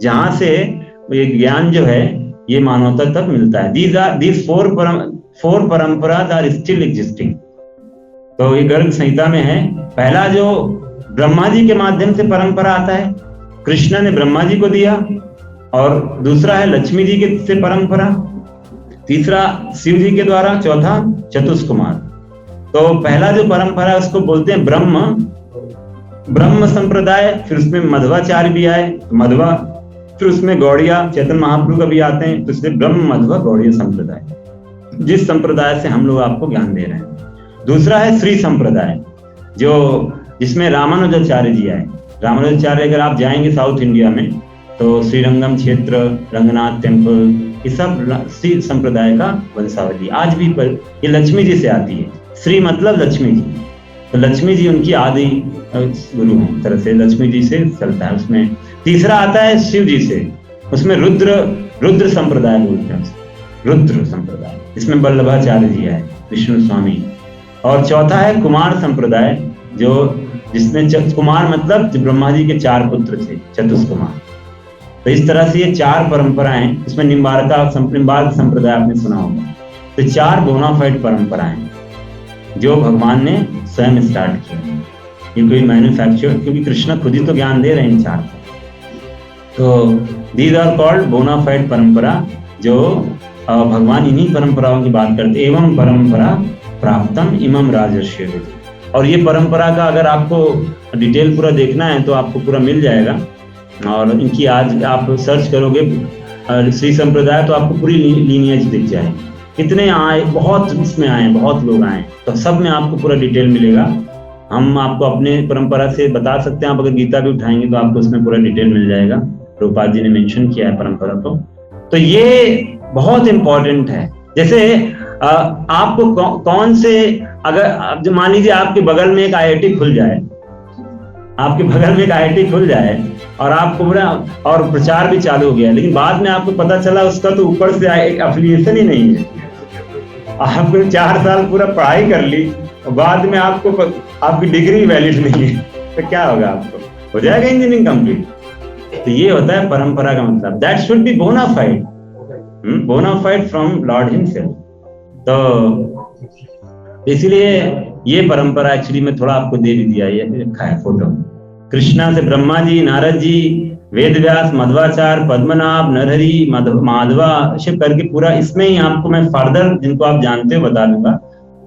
जहां से ये ज्ञान जो है ये मानवता तक मिलता है। these 4 परंपराज आर स्टिल एग्जिस्टिंग। तो ये गर्ग संहिता में है। पहला जो ब्रह्मा जी के माध्यम से परंपरा आता है, कृष्ण ने ब्रह्मा जी को दिया, और दूसरा है लक्ष्मी जी के से परंपरा, तीसरा शिव जी के द्वारा, चौथा चतुष्कुमार। तो पहला जो परंपरा है उसको बोलते हैं ब्रह्म संप्रदाय। फिर उसमें मध्वाचार्य भी आए, मध्वा, फिर उसमें गौड़िया, चैतन्य महाप्रभु का भी आते हैं। तो इसलिए ब्रह्म मध्वा गौड़िया संप्रदाय, जिस संप्रदाय से हम लोग आपको ज्ञान दे रहे हैं। दूसरा है श्री संप्रदाय, जिसमें रामानुजाचार्य जी आए। रामानुजाचार्य अगर आप जाएंगे साउथ इंडिया में तो श्रीरंगम क्षेत्र, रंगनाथ टेम्पल, ये सब श्री संप्रदाय का वंशावली आज भी पर ये लक्ष्मी जी से आती है। श्री मतलब लक्ष्मी जी, तो लक्ष्मी जी उनकी आदि गुरु हैं, तरह से लक्ष्मी जी से चलता है। उसमें तीसरा आता है शिव जी से, उसमें रुद्र संप्रदाय बोलते हैं, रुद्र संप्रदाय, इसमें वल्लभाचार्य जी है, विष्णु स्वामी। और चौथा है कुमार संप्रदाय, जिसमें कुमार मतलब जो ब्रह्मा जी के 4 पुत्र थे, चतुष्कुमार। तो इस तरह से ये 4 परंपराएं, इसमें निम्बार्क संप्रदाय आपने सुना होगा। तो 4 बोनाफाइड परंपराएं। जो भगवान ने स्वयं स्टार्ट किया, ये कोई मैन्युफैक्चर, क्योंकि कृष्ण खुद ही तो ज्ञान दे रहे हैं इन चार को। तो दीज आर कॉल्ड बोनाफाइड परंपरा, जो भगवान इन्हीं परंपराओं की बात करते। एवं परंपरा प्राप्तम इमम राजर्षि विदुः। और ये परंपरा का अगर आपको डिटेल पूरा देखना है तो आपको पूरा मिल जाएगा, और इनकी आज आप सर्च करोगे श्री संप्रदाय तो आपको पूरी लीनियज दिख जाएगी। कितने आए, बहुत इसमें आए, बहुत लोग आए, तो सब में आपको पूरा डिटेल मिलेगा। हम आपको अपने परंपरा से बता सकते हैं, आप अगर गीता भी उठाएंगे तो आपको उसमें पूरा डिटेल मिल जाएगा। प्रभुपाद जी ने मेंशन किया है परंपरा को। तो ये बहुत इंपॉर्टेंट है। जैसे आपको कौन से, अगर मान लीजिए आपके बगल में एक IIT खुल जाए, आपके बगल में एक IIT खुल जाए और आपको पूरा और प्रचार भी चालू हो गया, लेकिन बाद में आपको पता चला उसका तो ऊपर से एक एफिलिएशन ही नहीं है। आपने 4 साल पूरा पढ़ाई कर ली और बाद में आपको आपकी डिग्री वैलिड नहीं है, तो क्या होगा? आपको हो जाएगा इंजीनियरिंग कंप्लीट? तो ये होता है परंपरा का मतलब, that should be bona fide, bona fide from Lord himself. तो इसलिए ये परंपरा एक्चुअली में थोड़ा आपको दे भी दिया, ये रखा है फोटो। कृष्णा से ब्रह्मा जी, नारद जी, वेदव्यास, मध्वाचार्य, पद्मनाभ, नरहरि, माधवा, शिव करके पूरा इसमें ही आपको मैं फर्दर जिनको आप जानते हो बता दूंगा।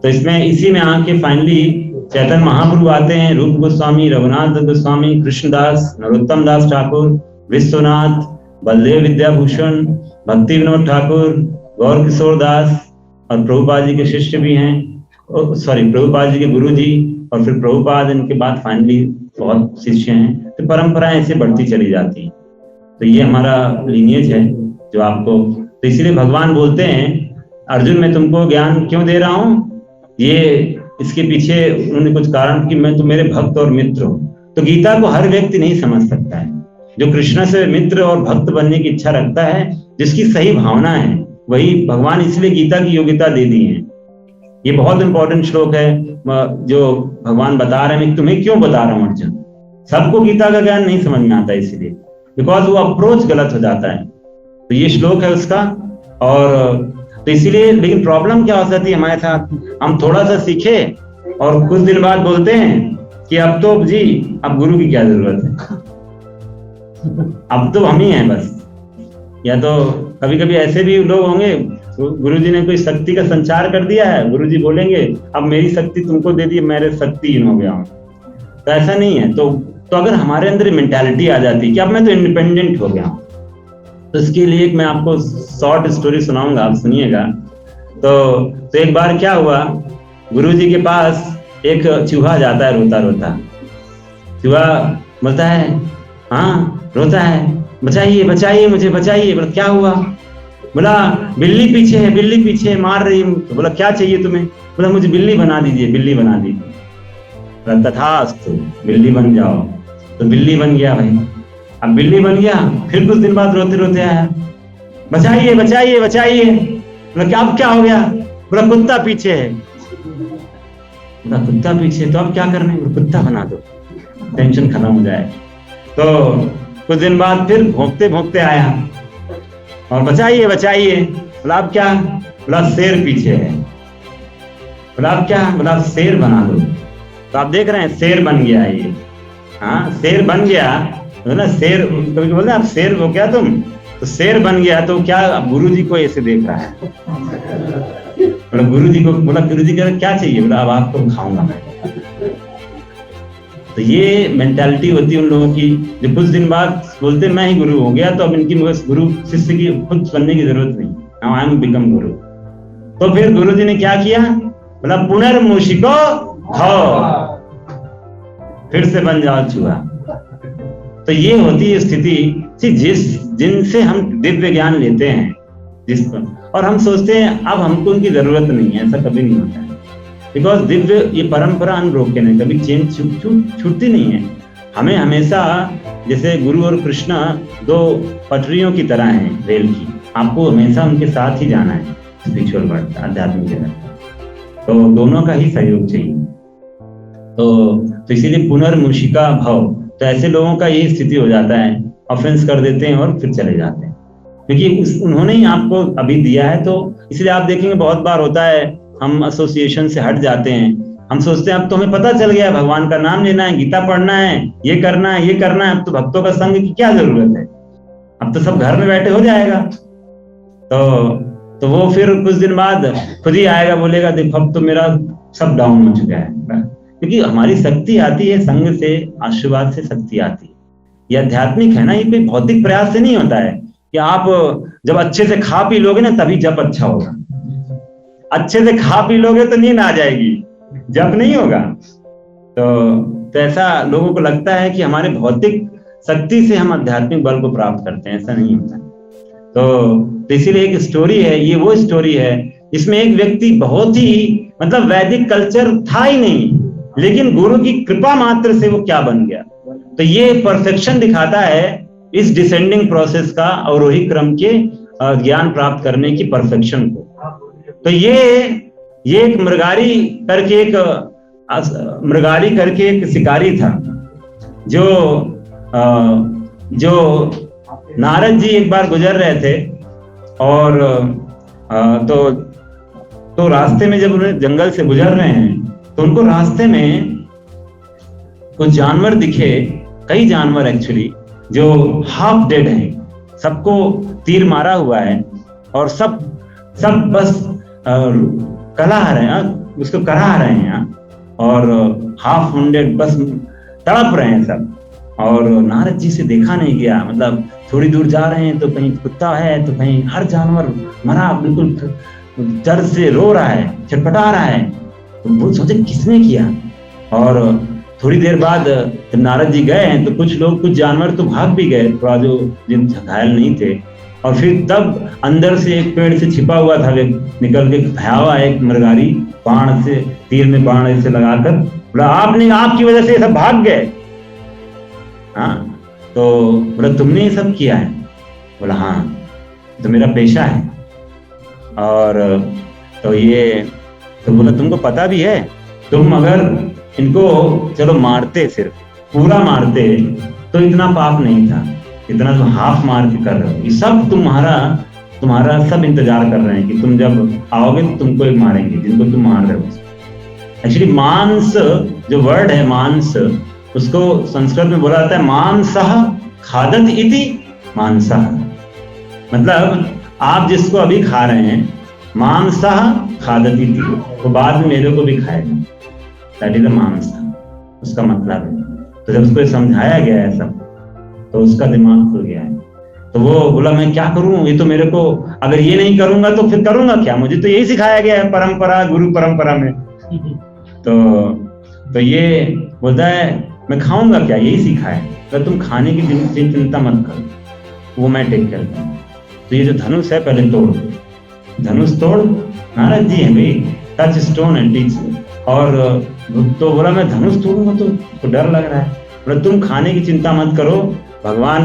तो इसमें इसी में आके फाइनली चैतन्य महाप्रभु आते हैं, रूप गोस्वामी, रघुनाथ गोस्वामी, कृष्णदास, नरोत्तम दास ठाकुर, विश्वनाथ, बलदेव विद्याभूषण, भक्ति विनोद ठाकुर, गौर किशोर दास, और प्रभुपाद जी के शिष्य भी हैं, प्रभुपाद जी के गुरु जी, और फिर प्रभुपाद, इनके बाद फाइनली बहुत शिष्य हैं। तो परंपराएं ऐसे बढ़ती चली जाती हैं। तो ये हमारा लीनियज है जो आपको, तो इसीलिए भगवान बोलते हैं अर्जुन मैं तुमको ज्ञान क्यों दे रहा हूँ, ये इसके पीछे उन्होंने कुछ कारण कि मैं तो मेरे भक्त और मित्र हूँ। तो गीता को हर व्यक्ति नहीं समझ सकता है। जो कृष्ण से मित्र और भक्त बनने की इच्छा रखता है, जिसकी सही भावना है, वही भगवान इसलिए गीता की योग्यता दे दी है। ये बहुत इंपॉर्टेंट श्लोक है जो भगवान बता रहे हैं। मैं तुम्हें क्यों बता रहा हूँ अर्जुन, सबको गीता का ज्ञान नहीं समझ में आता इसीलिए, बिकॉज वो अप्रोच गलत हो जाता है। तो ये श्लोक है उसका। और तो इसीलिए, लेकिन प्रॉब्लम क्या हो जाती है हमारे साथ, हम थोड़ा सा सीखे और कुछ दिन बाद बोलते हैं कि अब तो जी अब गुरु की क्या जरूरत है, अब तो हम ही हैं बस। या तो कभी कभी ऐसे भी लोग होंगे, गुरुजी ने कोई शक्ति का संचार कर दिया है, गुरुजी बोलेंगे अब मेरी शक्ति तुमको दे दी, मेरे शक्तिहीन हो गया हूँ। तो ऐसा नहीं है। तो अगर हमारे अंदर मेंटालिटी आ जाती है कि अब मैं तो इंडिपेंडेंट हो गया हूँ, तो इसके लिए मैं आपको शॉर्ट स्टोरी सुनाऊंगा, आप सुनिएगा। तो एक बार क्या हुआ, गुरुजी के पास एक चूहा जाता है रोता रोता। चूहा बोलता है, हाँ रोता है, बचाइए बचाइए मुझे बचाइए। बोला क्या हुआ? बोला बिल्ली पीछे है, बिल्ली पीछे है, मार रही हूँ। तो बोला क्या चाहिए तुम्हें? बोला मुझे बिल्ली बना दीजिए, बिल्ली बना दीजिए। बोला तथास्तु, बिल्ली बन जाओ। तो बिल्ली बन गया भाई। अब बिल्ली बन गया, फिर कुछ दिन बाद रोते रोते आया, बचाइए बचाइए बचाइए। बोला क्या, अब क्या हो गया? बोला कुत्ता पीछे है। बोला कुत्ता पीछे, तो अब क्या करना है? कुत्ता बना दो, टेंशन खत्म हो जाए। तो कुछ दिन बाद फिर भौंकते भौंकते आया और बचाइए बचाइए। बोला अब क्या? बोला शेर पीछे है। बोला अब क्या? बोला शेर बना दो। तो आप देख रहे हैं शेर बन गया है ये। हाँ शेर बन गया तो ना, शेर कभी बोलते हैं आप शेर हो क्या तुम, तो शेर बन गया। तो क्या गुरु जी को ऐसे देख रहा है। बोला गुरु जी को, बोला गुरु जी का क्या चाहिए? बोला अब आपको खाऊंगा मैं। तो ये मेंटालिटी होती है उन लोगों की, जो कुछ दिन बाद बोलते मैं ही गुरु हो गया, तो अब इनकी गुरु शिष्य की खुद बनने की जरूरत नहीं, नाउ आई एम बिकम गुरु। तो फिर गुरु जी ने क्या किया? बोला पुनर्मूषिको भव, फिर से बन जाओ चूहा। तो ये होती है स्थिति जिनसे हम दिव्य ज्ञान लेते हैं जिस पर, और हम सोचते हैं अब हमको उनकी जरूरत नहीं है। ऐसा कभी नहीं होता है, बिकॉज दिव्य ये परंपरा अनब्रोकन है, कभी चेंज छूटती नहीं है। हमें हमेशा, जैसे गुरु और कृष्ण दो पटरियों की तरह हैं रेल की, आपको हमेशा उनके साथ ही जाना है स्पिरिचुअल वर्ल्ड, आध्यात्मिक जगत। तो दोनों का ही सहयोग चाहिए। तो इसीलिए पुनर्मूषिका भव। तो ऐसे लोगों का यही स्थिति हो जाता है, ऑफेंस कर देते हैं और फिर चले जाते हैं, क्योंकि उन्होंने ही आपको अभी दिया है। तो इसलिए आप देखेंगे बहुत बार होता है हम एसोसिएशन से हट जाते हैं। हम सोचते हैं अब तो हमें पता चल गया, भगवान का नाम लेना है, गीता पढ़ना है, ये करना है, ये करना है, अब तो भक्तों का संग की क्या जरूरत है, अब तो सब घर में बैठे हो जाएगा। तो वो फिर कुछ दिन बाद खुद ही आएगा, बोलेगा देखो अब तो मेरा सब डाउन हो चुका है। क्योंकि हमारी शक्ति आती है संग से, आशीर्वाद से शक्ति आती है। ये आध्यात्मिक है ना, ये कोई भौतिक प्रयास से नहीं होता है कि आप जब अच्छे से खा पी लोगे ना तभी जप अच्छा होगा। अच्छे से खा पी लोगे तो नींद आ जाएगी, जप नहीं होगा। तो ऐसा लोगों को लगता है कि हमारे भौतिक शक्ति से हम आध्यात्मिक बल को प्राप्त करते हैं, ऐसा नहीं होता। तो इसीलिए एक स्टोरी है, ये वो स्टोरी है इसमें एक व्यक्ति बहुत ही मतलब वैदिक कल्चर था ही नहीं, लेकिन गुरु की कृपा मात्र से वो क्या बन गया। तो ये परफेक्शन दिखाता है इस डिसेंडिंग प्रोसेस का, अवरोही क्रम के ज्ञान प्राप्त करने की परफेक्शन को। तो ये एक मृगारी करके एक शिकारी था, जो नारद जी एक बार गुजर रहे थे और तो रास्ते में जब उन्हें जंगल से गुजर रहे हैं तो उनको रास्ते में कुछ जानवर दिखे, कई जानवर एक्चुअली, जो हाफ डेड हैं, सबको तीर मारा हुआ है और सब बस कलहा रहे हैं, उसको कराह रहे हैं और हाफ वुंडेड बस तड़प रहे हैं सब। और नारद जी से देखा नहीं गया, मतलब थोड़ी दूर जा रहे हैं तो कहीं कुत्ता है तो कहीं हर जानवर मरा, बिल्कुल दर्द से रो रहा है, छटपटा रहा है। तो वो सोचे किसने किया। और थोड़ी देर बाद जब नारद जी गए हैं तो कुछ जानवर तो भाग भी गए, थोड़ा जो जिन घायल नहीं थे। और फिर तब अंदर से एक पेड़ से छिपा हुआ था निकल के भयावा एक मृगारी बाण से, तीर में बाण ऐसे लगाकर बोला आपकी वजह से सब भाग गए। हाँ, तो बोला तुमने ये सब किया है? बोला हाँ, तो मेरा पेशा है। और तो बोला तुमको पता भी है, तुम अगर इनको चलो मारते, सिर्फ पूरा मारते तो इतना पाप नहीं था, इतना तो हाफ मार के कर रहे हो। ये सब तुम्हारा सब इंतजार कर रहे हैं कि तुम जब आओगे तो तुमको मारेंगे जिनको तुम मार रहे हो। एक्चुअली मांस जो वर्ड है, मांस, उसको संस्कृत में बोला जाता है मांसः खादत इति मांसः, मतलब आप जिसको अभी खा रहे हैं मांसः खादत इति, तो बाद में मेरे को भी खाएगा, दैट इज अ मांस, उसका मतलब है। तो जब उसको समझाया गया है सब तो उसका दिमाग खुल गया है। तो वो बोला मैं क्या करूं, ये तो मेरे को, अगर ये नहीं करूंगा तो फिर करूंगा क्या, मुझे तो यही सिखाया गया है परंपरा, गुरु परंपरा में। तो ये बोलता है मैं खाऊंगा क्या, यही सीखा है, तो तुम खाने की चिंता मत करो, वो मैं टेक करता हूँ। तो ये जो धनुष है पहले तोड़, धनुष तोड़, नारद जी है भाई, टच स्टोन एंड टीच। और तो बोला मैं धनुष तोड़ूंगा तो डर लग रहा है। बोला तुम खाने की चिंता मत करो, भगवान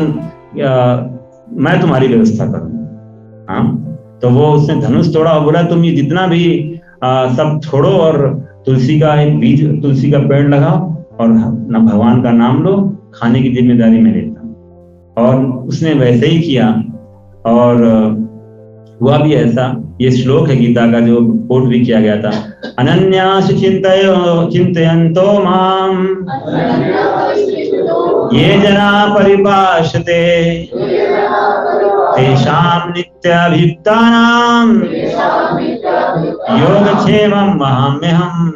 मैं तुम्हारी व्यवस्था करूंगा। हाँ, तो वो उसने धनुष तोड़ा और बोला तुम ये जितना भी सब छोड़ो और तुलसी का एक बीज, तुलसी का पेड़ लगाओ और ना भगवान का नाम लो, खाने की जिम्मेदारी मैं लेता हूँ। और उसने वैसे ही किया और हुआ भी ऐसा। ये श्लोक है गीता का जो कोट भी किया गया था, अनन्यास चिंतयन्तो माम ये जना परिभाषते तेषां नित्याभियुक्तानां योगक्षेमं वहाम्यहम्।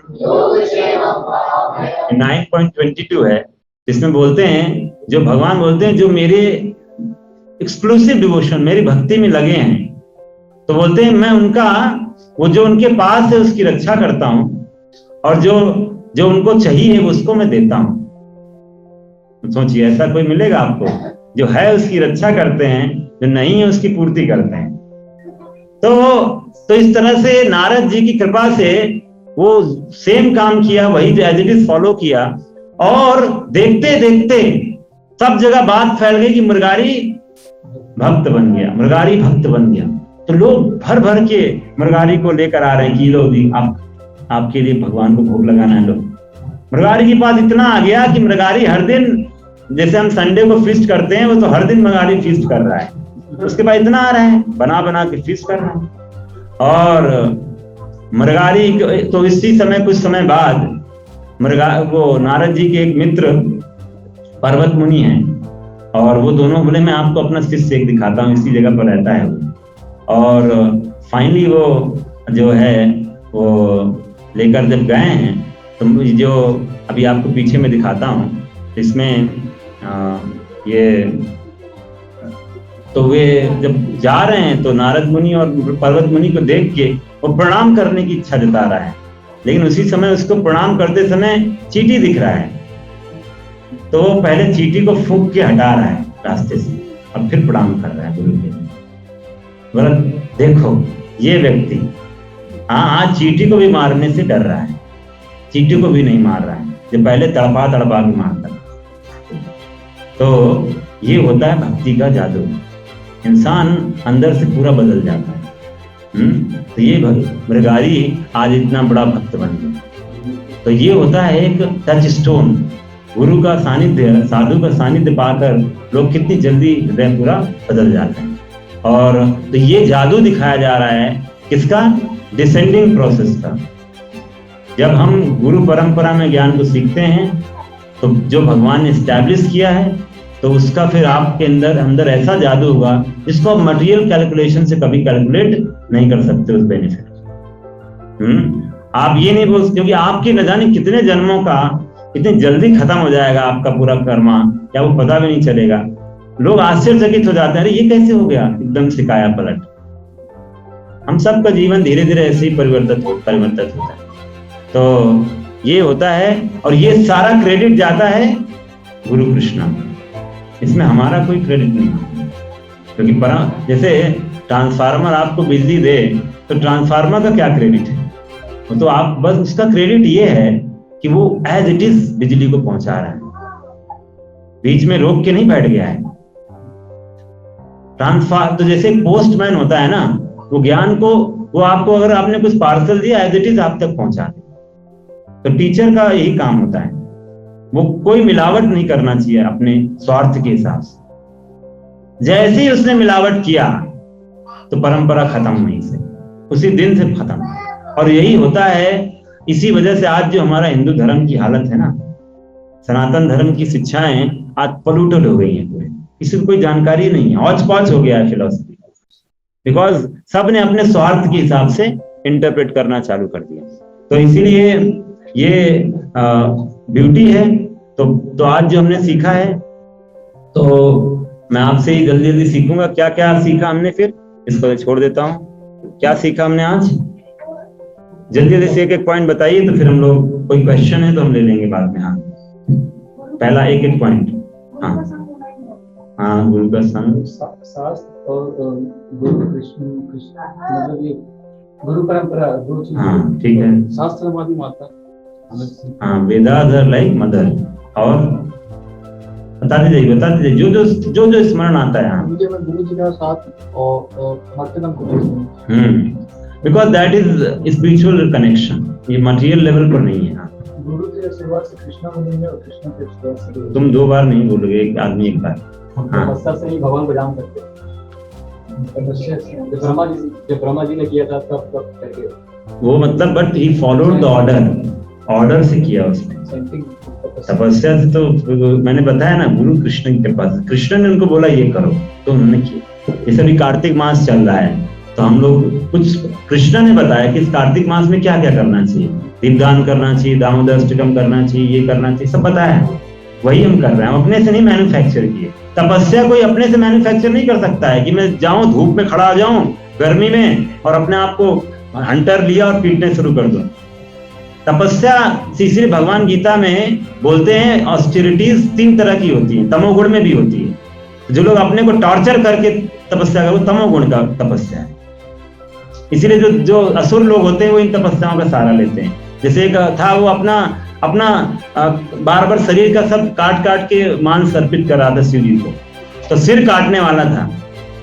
9.22 है, जिसमें बोलते हैं, जो भगवान बोलते हैं जो मेरे एक्सक्लूसिव डिवोशन, मेरी भक्ति में लगे हैं, तो बोलते हैं मैं उनका, वो जो उनके पास है उसकी रक्षा करता हूं और जो उनको चाहिए उसको मैं देता हूं। तो सोचिए ऐसा कोई मिलेगा आपको, जो है उसकी रक्षा करते हैं, जो नहीं है उसकी पूर्ति करते हैं। तो इस तरह से नारद जी की कृपा से वो सेम काम किया, वही एज इट इज फॉलो किया और देखते देखते सब जगह बात फैल गई कि मृगारी भक्त बन गया, मृगारी भक्त बन गया। तो लोग भर भर के मृगारी को लेकर आ रहे हैं कि लो दी आपके लिए भगवान को भोग लगाना है। लोग मृगारी के पास इतना आ गया कि मृगारी हर दिन, जैसे हम संडे को फीस्ट करते हैं, वो तो हर दिन मृगारी फीस्ट कर रहा है। उसके बाद इतना आ रहा है, बना बना के फीस्ट कर रहा है। और मृगारी तो इसी समय कुछ समय बाद वो नारद जी के एक मित्र पर्वत मुनि हैं, और वो दोनों बोले मैं आपको अपना शिष्य एक दिखाता हूँ, इसी जगह पर रहता है वो। और फाइनली वो जो है वो लेकर जब गए हैं, तो जो अभी आपको पीछे में दिखाता हूँ, इसमें ये तो वे जब जा रहे हैं तो नारद मुनि और पर्वत मुनि को देख के वो प्रणाम करने की इच्छा जता रहा है, लेकिन उसी समय उसको प्रणाम करते समय चींटी दिख रहा है, तो वो पहले चींटी को फूंक के हटा रहा है रास्ते से, और फिर प्रणाम कर रहा है गुरु के। बोला देखो ये व्यक्ति आज चींटी को भी मारने से डर रहा है, चींटी को भी नहीं मार रहा है, जो पहले तड़पा के मारता। तो ये होता है भक्ति का जादू, इंसान अंदर से पूरा बदल जाता है। तो ये मृगारी आज इतना बड़ा भक्त बन गया। तो ये होता है एक टच स्टोन, गुरु का सानिध्य, साधु का सानिध्य पाकर लोग कितनी जल्दी हृदय पूरा बदल जाते हैं। और तो ये जादू दिखाया जा रहा है किसका? डिसेंडिंग प्रोसेस का। जब हम गुरु परंपरा में ज्ञान को सीखते हैं तो जो भगवान ने एस्टैब्लिश किया है, तो उसका फिर आपके अंदर ऐसा जादू होगा जिसको आप मटेरियल कैलकुलेशन से कभी कैलकुलेट नहीं कर सकते उस बेनिफिट। आप ये नहीं बोल, क्योंकि आपके न जाने कितने जन्मों का इतनी जल्दी खत्म हो जाएगा आपका पूरा कर्मा, या वो पता भी नहीं चलेगा। लोग आश्चर्यचकित हो जाते हैं, अरे ये कैसे हो गया एकदम से काया पलट। हम सबका जीवन धीरे धीरे ऐसे ही परिवर्तित होता है। तो ये होता है, और ये सारा क्रेडिट जाता है गुरु कृष्णा, इसमें हमारा कोई क्रेडिट नहीं है। क्योंकि जैसे ट्रांसफार्मर आपको बिजली दे तो ट्रांसफार्मर का क्या क्रेडिट है? तो आप बस उसका क्रेडिट ये है कि वो एज इट इज बिजली को पहुंचा रहा है, बीच में रोक के नहीं बैठ गया है। तो जैसे पोस्टमैन होता है ना, वो ज्ञान को, वो आपको अगर आपने कुछ पार्सल दिया एज इट इज आप तक पहुंचा दे। तो टीचर का यही काम होता है, वो कोई मिलावट नहीं करना चाहिए अपने स्वार्थ के हिसाब से। जैसे ही उसने मिलावट किया तो परंपरा खत्म वहीं से, उसी दिन से खत्म। और यही होता है, इसी वजह से आज जो हमारा हिंदू धर्म की हालत है ना, सनातन धर्म की शिक्षाएं आज पोल्यूटेड हो गई हैं पूरे, किसी को कोई जानकारी नहीं है, हौच पौच हो गया है फिलॉसफी, बिकॉज सब ने अपने स्वार्थ के हिसाब से इंटरप्रेट करना चालू कर दिया। तो इसीलिए ये ब्यूटी है। तो आज जो हमने सीखा है, तो मैं आपसे ही जल्दी जल्दी सीखूंगा क्या क्या सीखा हमने, फिर इसको छोड़ देता हूँ। क्या सीखा हमने आज? जल्दी जल्दी से एक पॉइंट बताइए, तो फिर हम लोग, कोई क्वेश्चन है तो हम ले लेंगे बाद में। हाँ, पहला एक पॉइंट। हाँ, गुरु का शास्त्र और गुरु कृष्ण मतलब ये गुरु परंपरा दो चीजें। हाँ ठीक है। शास्त्र हमारी माता, हाँ, वेदास आर लाइक मदर। और बता दीजिए जो जो स्मरण आता है। हाँ, मुझे मैं गुरु जी का साथ और माध्यम को देखता हूँ, because that is spiritual connection, ये मटेरियल लेवल पर नहीं है। गुरु की शुरुआत से कृष्णा मुनि में और कृष्णा की शुरुआत से तुम दो बार नहीं बोलोगे, एक आदमी एक बार। हाँ, तपस्या से ही भगवान को जान सकते हैं। तपस्या से जब ब्रह्मा जी ने किया था तब करके वो मतलब, but he followed the order से किया उसने। तपस्या से तो मैंने बताया ना, गुरु कृष्ण की कृपा से, कृष्ण ने उनको बोला ये करो तो उन्होंने किया। जैसे अभी कार्तिक मास चल रहा है, तो हम लोग कुछ कृष्ण ने बताया कि इस कार्तिक मास में क्या क्या करना चाहिए, दीपदान करना चाहिए, दामोदर अष्टकम करना चाहिए, ये करना चाहिए, सब बताया है। वही हम कर रहे हैं, हम अपने से नहीं मैन्युफैक्चर किए। तपस्या कोई अपने से मैन्युफैक्चर नहीं कर सकता है कि मैं जाऊं धूप में खड़ा हो जाऊं गर्मी में और अपने आप को हंटर लिया और पीटने शुरू कर दूं। तपस्या, इसीलिए भगवान गीता में बोलते हैं ऑस्टेरिटीज 3 तरह की होती है, तमोगुण में भी होती है। जो लोग अपने को टॉर्चर करके तपस्या कर, वो तमोगुण का तपस्या है। इसीलिए जो असुर लोग होते हैं वो इन तपस्याओं का सहारा लेते हैं। जैसे एक था, वो अपना बार बार शरीर का सब काट के मांस अर्पित कर रहा था शिव जी को, तो सिर काटने वाला था।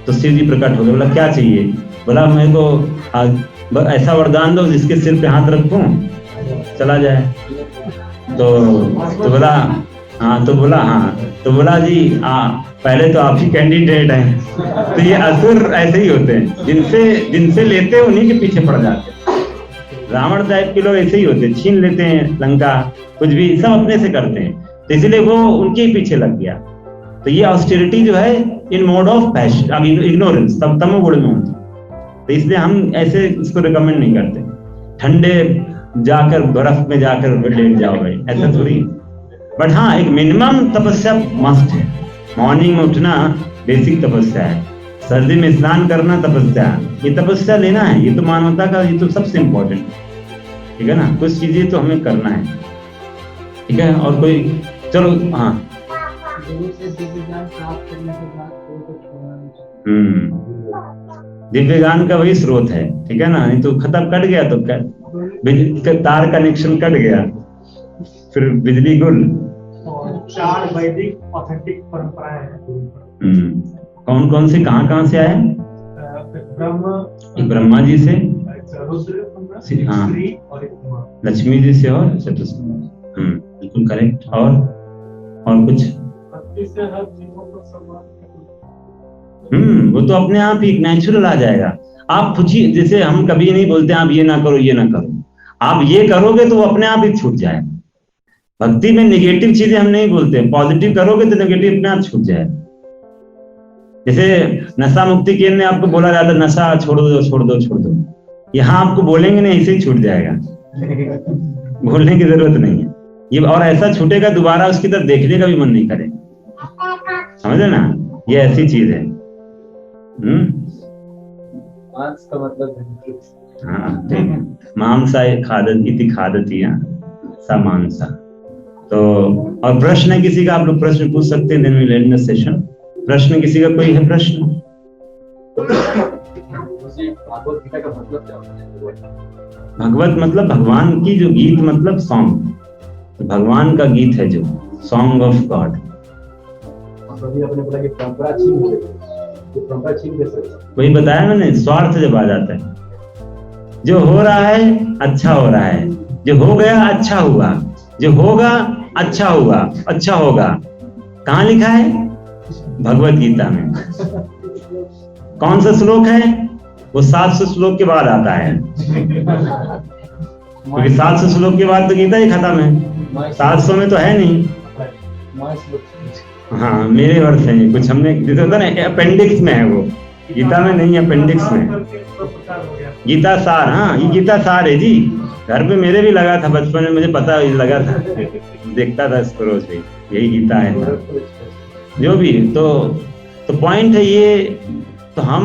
तो शिव जी प्रकट हो गए, बोला क्या चाहिए? बोला मेरे को ऐसा वरदान दो जिसके सिर पे हाथ रखूं चला जाए। तो बोला हाँ, तो बोला जी पहले तो आप ही कैंडिडेट हैं। तो ये असुर ऐसे ही होते हैं, जिनसे लेते उन्हीं के पीछे पड़ जाते हैं। रावण टाइप के लोग ऐसे ही होते हैं, छीन लेते हैं लंका, कुछ भी सब अपने से करते हैं, तो इसलिए वो उनके ही पीछे लग गया। तो ये ऑस्टेरिटी जो है इन मोड ऑफ पैशन, इग्नोरेंस, तमोगुण में होती, तो इसलिए हम ऐसे इसको रिकमेंड नहीं करते। ठंडे जाकर बर्फ में जाकर लेट जाओ भाई, ऐसा थोड़ी। बट हाँ, एक मिनिमम तपस्या मस्ट है। मॉर्निंग में उठना बेसिक तपस्या है, सर्दी में स्नान करना तपस्या है, ये तपस्या लेना है, ये तो मानवता का, ये तो सबसे इम्पोर्टेंट है, ठीक है ना। कुछ चीजें तो हमें करना है, ठीक है। और कोई, चलो हाँ, गुरु से दिव्य ज्ञान प्राप्त करने के बाद गुरु को छोड़ना नहीं चाहिए। दिव्य ज्ञान का वही स्रोत है, ठीक है ना। नहीं तो खत्म, कट गया तो तार कनेक्शन कट गया, फिर बिजली गुल। और 4 वैदिक ऑथेंटिक परंपराएं हैं। कौन कौन से, कहाँ से आए? ब्रह्म, एक ब्रह्मा जी से, रुद्र, हाँ, श्री और एक उमा। लक्ष्मी जी से और चतुष्ट। बिल्कुल करेक्ट। और कुछ? भक्ति से हर जीवों को सम्मान। वो तो अपने आप ही नेचुरल आ जाएगा। आप पूछिए, जैसे हम कभी नहीं बोलते आप ये ना करो, ये ना करो, आप ये करोगे तो वो अपने आप ही छूट जाएगा। भक्ति में नेगेटिव चीजें हम नहीं बोलते, पॉजिटिव करोगे तो नेगेटिव अपने आप छूट जाएगा। जैसे नशा मुक्ति केंद्र में आपको बोला जाता है नशा छोड़ दो, छोड़ दो, छोड़ दो, यहाँ आपको बोलेंगे नहीं, ऐसे ही छूट जाएगा, बोलने की जरूरत नहीं है ये। और ऐसा छूटेगा दोबारा उसकी तरफ देखने का भी मन नहीं करेगा, समझे ना, ये ऐसी चीज है। मांस का मतलब हाँ ठीक है, मांसा खादत इति खादती सा मांसा। तो और प्रश्न है किसी का, आप लोग प्रश्न पूछ सकते हैं, then we end the session. प्रश्न किसी का कोई है प्रश्न? भागवत गीता का मतलब क्या होता है? भगवत मतलब भगवान की जो गीत, मतलब सॉन्ग, तो भगवान का गीत है जो सॉन्ग ऑफ गॉड। अभी आपने बोला कि परंपरा छीन हो गई, ये परंपरा छीन कैसे? वही बताया मैंने, स्वार्थ जब आ जाता है, जो हो रहा है अच्छा हो रहा है, जो हो गया अच्छा हुआ, जो होगा अच्छा हुआ, अच्छा होगा। कहाँ लिखा है? भगवत गीता में। कौन सा श्लोक है? वो 700 श्लोक के बाद आता है, क्योंकि 700 श्लोक के बाद तो गीता ही खत्म है, 700 में तो है नहीं। हाँ, मेरे वर्ष है कुछ, हमने जैसे होता ना अपेंडिक्स में है वो, गीता में नहीं, अपेंडिक्स में। गीता सार, हाँ ये गीता सार है जी। घर पे मेरे भी लगा था बचपन में, मुझे पता लगा था, देखता था इसको रोज भी, यही गीता है जो भी। तो पॉइंट है ये। तो हम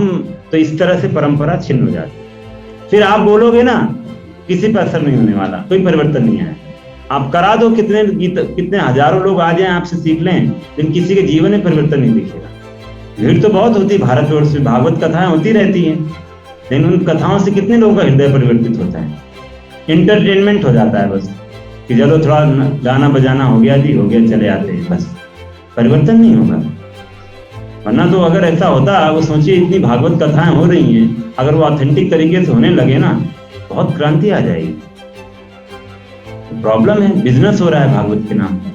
तो इस तरह से परंपरा छिन्न हो जाती है। फिर आप बोलोगे ना, किसी पर असर नहीं होने वाला, कोई परिवर्तन नहीं है। आप करा दो, कितने हजारों लोग आ जाएं आपसे सीख लें, लेकिन किसी के जीवन में परिवर्तन नहीं दिखेगा। भीड़ तो बहुत होती है भारतवर्ष में, भागवत कथाएं होती रहती हैं, लेकिन उन कथाओं से कितने लोगों का हृदय परिवर्तित होता है? इंटरटेनमेंट हो जाता है बस, कि चलो थोड़ा गाना बजाना हो गया जी, हो गया, चले आते हैं, बस परिवर्तन नहीं होगा। वरना तो अगर ऐसा होता, वो सोचिए इतनी भागवत कथाएं हो रही हैं, अगर वो ऑथेंटिक तरीके से होने लगे ना, बहुत क्रांति आ जाएगी। प्रॉब्लम है, बिजनेस हो रहा है भागवत के नाम पे।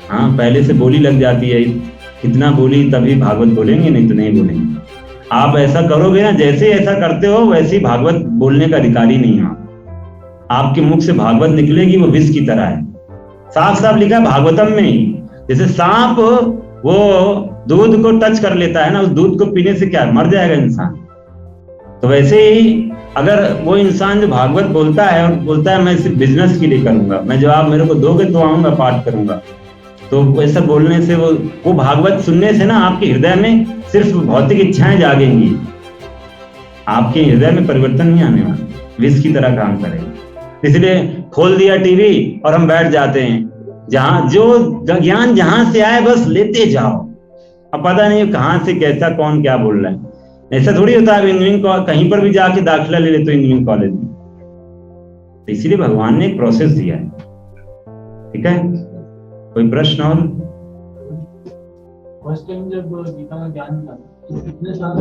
हाँ, पहले से बोली लग जाती है, कितना बोली तभी भागवत बोलेंगे, नहीं तो नहीं बोलेंगे। आप ऐसा करोगे ना, जैसे ऐसा करते हो वैसे ही भागवत बोलने का अधिकारी नहीं हो। आपके मुख से भागवत निकलेगी, वो विष की तरह है। साफ साफ लिखा है भागवतम में ही, जैसे सांप वो दूध को टच कर लेता है ना, उस दूध को पीने से क्या मर जाएगा इंसान, तो वैसे ही अगर वो इंसान जो भागवत बोलता है और बोलता है मैं सिर्फ बिजनेस के लिए करूंगा, मैं जब आप मेरे को दोगे तो आऊंगा, पाठ करूंगा, तो ऐसा बोलने से वो भागवत सुनने से ना आपके हृदय में सिर्फ भौतिक इच्छाएं जागेंगी, आपके हृदय में परिवर्तन नहीं आने वाला, विष की तरह काम करेगा। इसलिए खोल दिया टीवी और हम बैठ जाते हैं, जहां जो ज्ञान जहां से आए बस लेते जाओ, अब पता नहीं कहां से कैसा कौन क्या बोल रहा है। ऐसा थोड़ी होता है इंजीनियरिंग कहीं पर भी जाके दाखिला ले लेते हो इंजीनियरिंग कॉलेज में, तो इसीलिए भगवान ने एक प्रोसेस दिया है। ठीक है, कोई प्रश्न? और फर्स्ट टाइम जब गीता का ज्ञान मिला तो कितने साल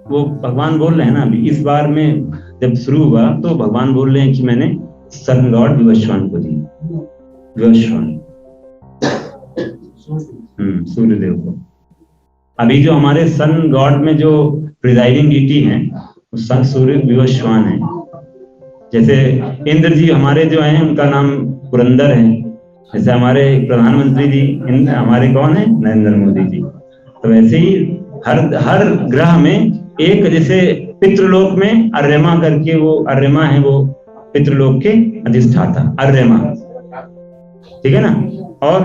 वो भगवान बोल रहे हैं ना, अभी इस बार में जब शुरू हुआ तो भगवान बोल रहे हैं कि मैंने सन गॉड विवस्वान को दी, विवस्वान सूर्यदेव को। अभी जो हमारे सन गॉड में जो प्रिजाइडिंग डीटी है, सन सूर्य विवस्वान है, जैसे इंद्र जी हमारे जो हैं उनका नाम पुरंदर है, जैसे हमारे प्रधानमंत्री जी हमारे कौन है, नरेंद्र मोदी जी। तो वैसे ही हर ग्रह में एक, जैसे पितृलोक में अर्यमा करके, वो अर्यमा है, वो पितृलोक के अधिष्ठाता अर्यमा, ठीक है ना। और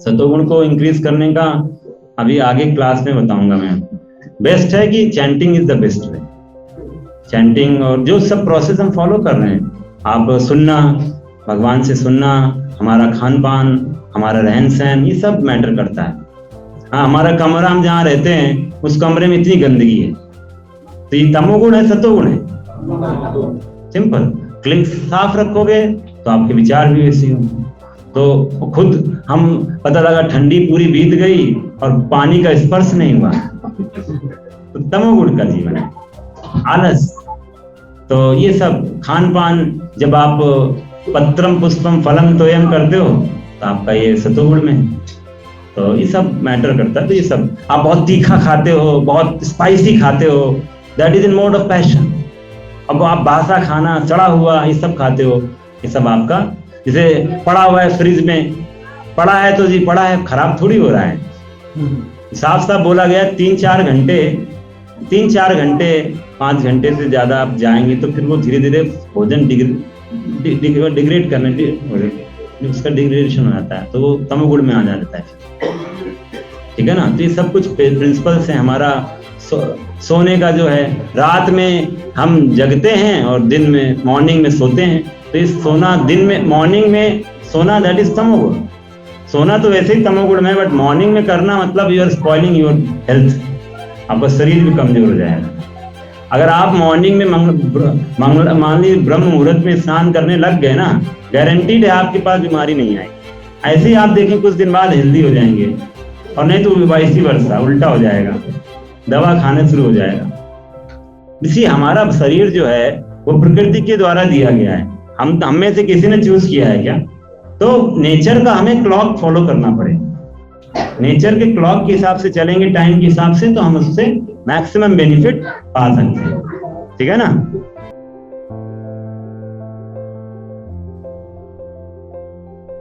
सतोगुण को इंक्रीज करने का अभी आगे क्लास में बताऊंगा मैं। बेस्ट है कि chanting is the best way, chanting और जो सब प्रोसेस हम फॉलो कर रहे हैं, आप सुनना, भगवान से सुनना, हमारा खान पान, हमारा रहन सहन, ये सब मैटर करता है। हाँ, हमारा कमरा हम जहाँ रहते हैं उस कमरे में इतनी गंदगी है, तो ये तमोगुण है सतोगुण है? सिंपल, क्लीन साफ रखोगे तो आपके विचार भी वैसे होंगे। तो खुद हम पता लगा ठंडी पूरी बीत गई और पानी का स्पर्श नहीं हुआ, तो तमोगुण का जीवन है। आलस, तो ये सब खान पान, जब आप पत्रम पुष्पम फलम तोयम करते हो तो आपका ये सतोगुण में है। तो ये सब मैटर करता है। तो ये सब, आप बहुत तीखा खाते हो, बहुत स्पाइसी खाते हो, that is in mode of passion. अब आप बासा खाना, चढ़ा हुआ, ये सब खाते हो, ये सब आपका, जैसे पड़ा हुआ है फ्रिज में, पड़ा है तो जी पड़ा है, खराब थोड़ी हो रहा है। साफ साफ बोला गया 3-4 घंटे 5 घंटे से ज्यादा आप जाएंगे तो फिर वो धीरे धीरे भोजन डिग्रेड करने, उसका डिग्रेडेशन हो जाता है, तो वो तमोगुण में आ जाता है, ठीक है ना। तो ये सब कुछ प्रिंसिपल्स हैं। हमारा सोने का जो है, रात में हम जगते हैं और दिन में, मॉर्निंग में सोते हैं। तो इस सोना, दिन में, मॉर्निंग में सोना, दैट इज तमोगुण। सोना तो वैसे ही तमोगुण में, बट मॉर्निंग में करना मतलब you are spoiling your health, आपका शरीर भी कमजोर हो जाएगा। अगर आप मॉर्निंग में मान लीजिए ब्रह्म मुहूर्त में स्नान करने लग गए ना, गारंटीड है आपके पास बीमारी नहीं आएगी। ऐसे ही आप देखें कुछ दिन बाद हेल्दी हो जाएंगे, और नहीं तो वाइस वर्सा, उल्टा हो जाएगा, दवा खाने शुरू हो जाएगा। इसी हमारा शरीर जो है वो प्रकृति के द्वारा दिया गया है, हम में से किसी ने चूज किया है क्या? तो नेचर का हमें क्लॉक फॉलो करना पड़ेगा। नेचर के क्लॉक के हिसाब से चलेंगे, टाइम के हिसाब से, तो हम उससे मैक्सिमम बेनिफिट पा सकते हैं, ठीक है ना।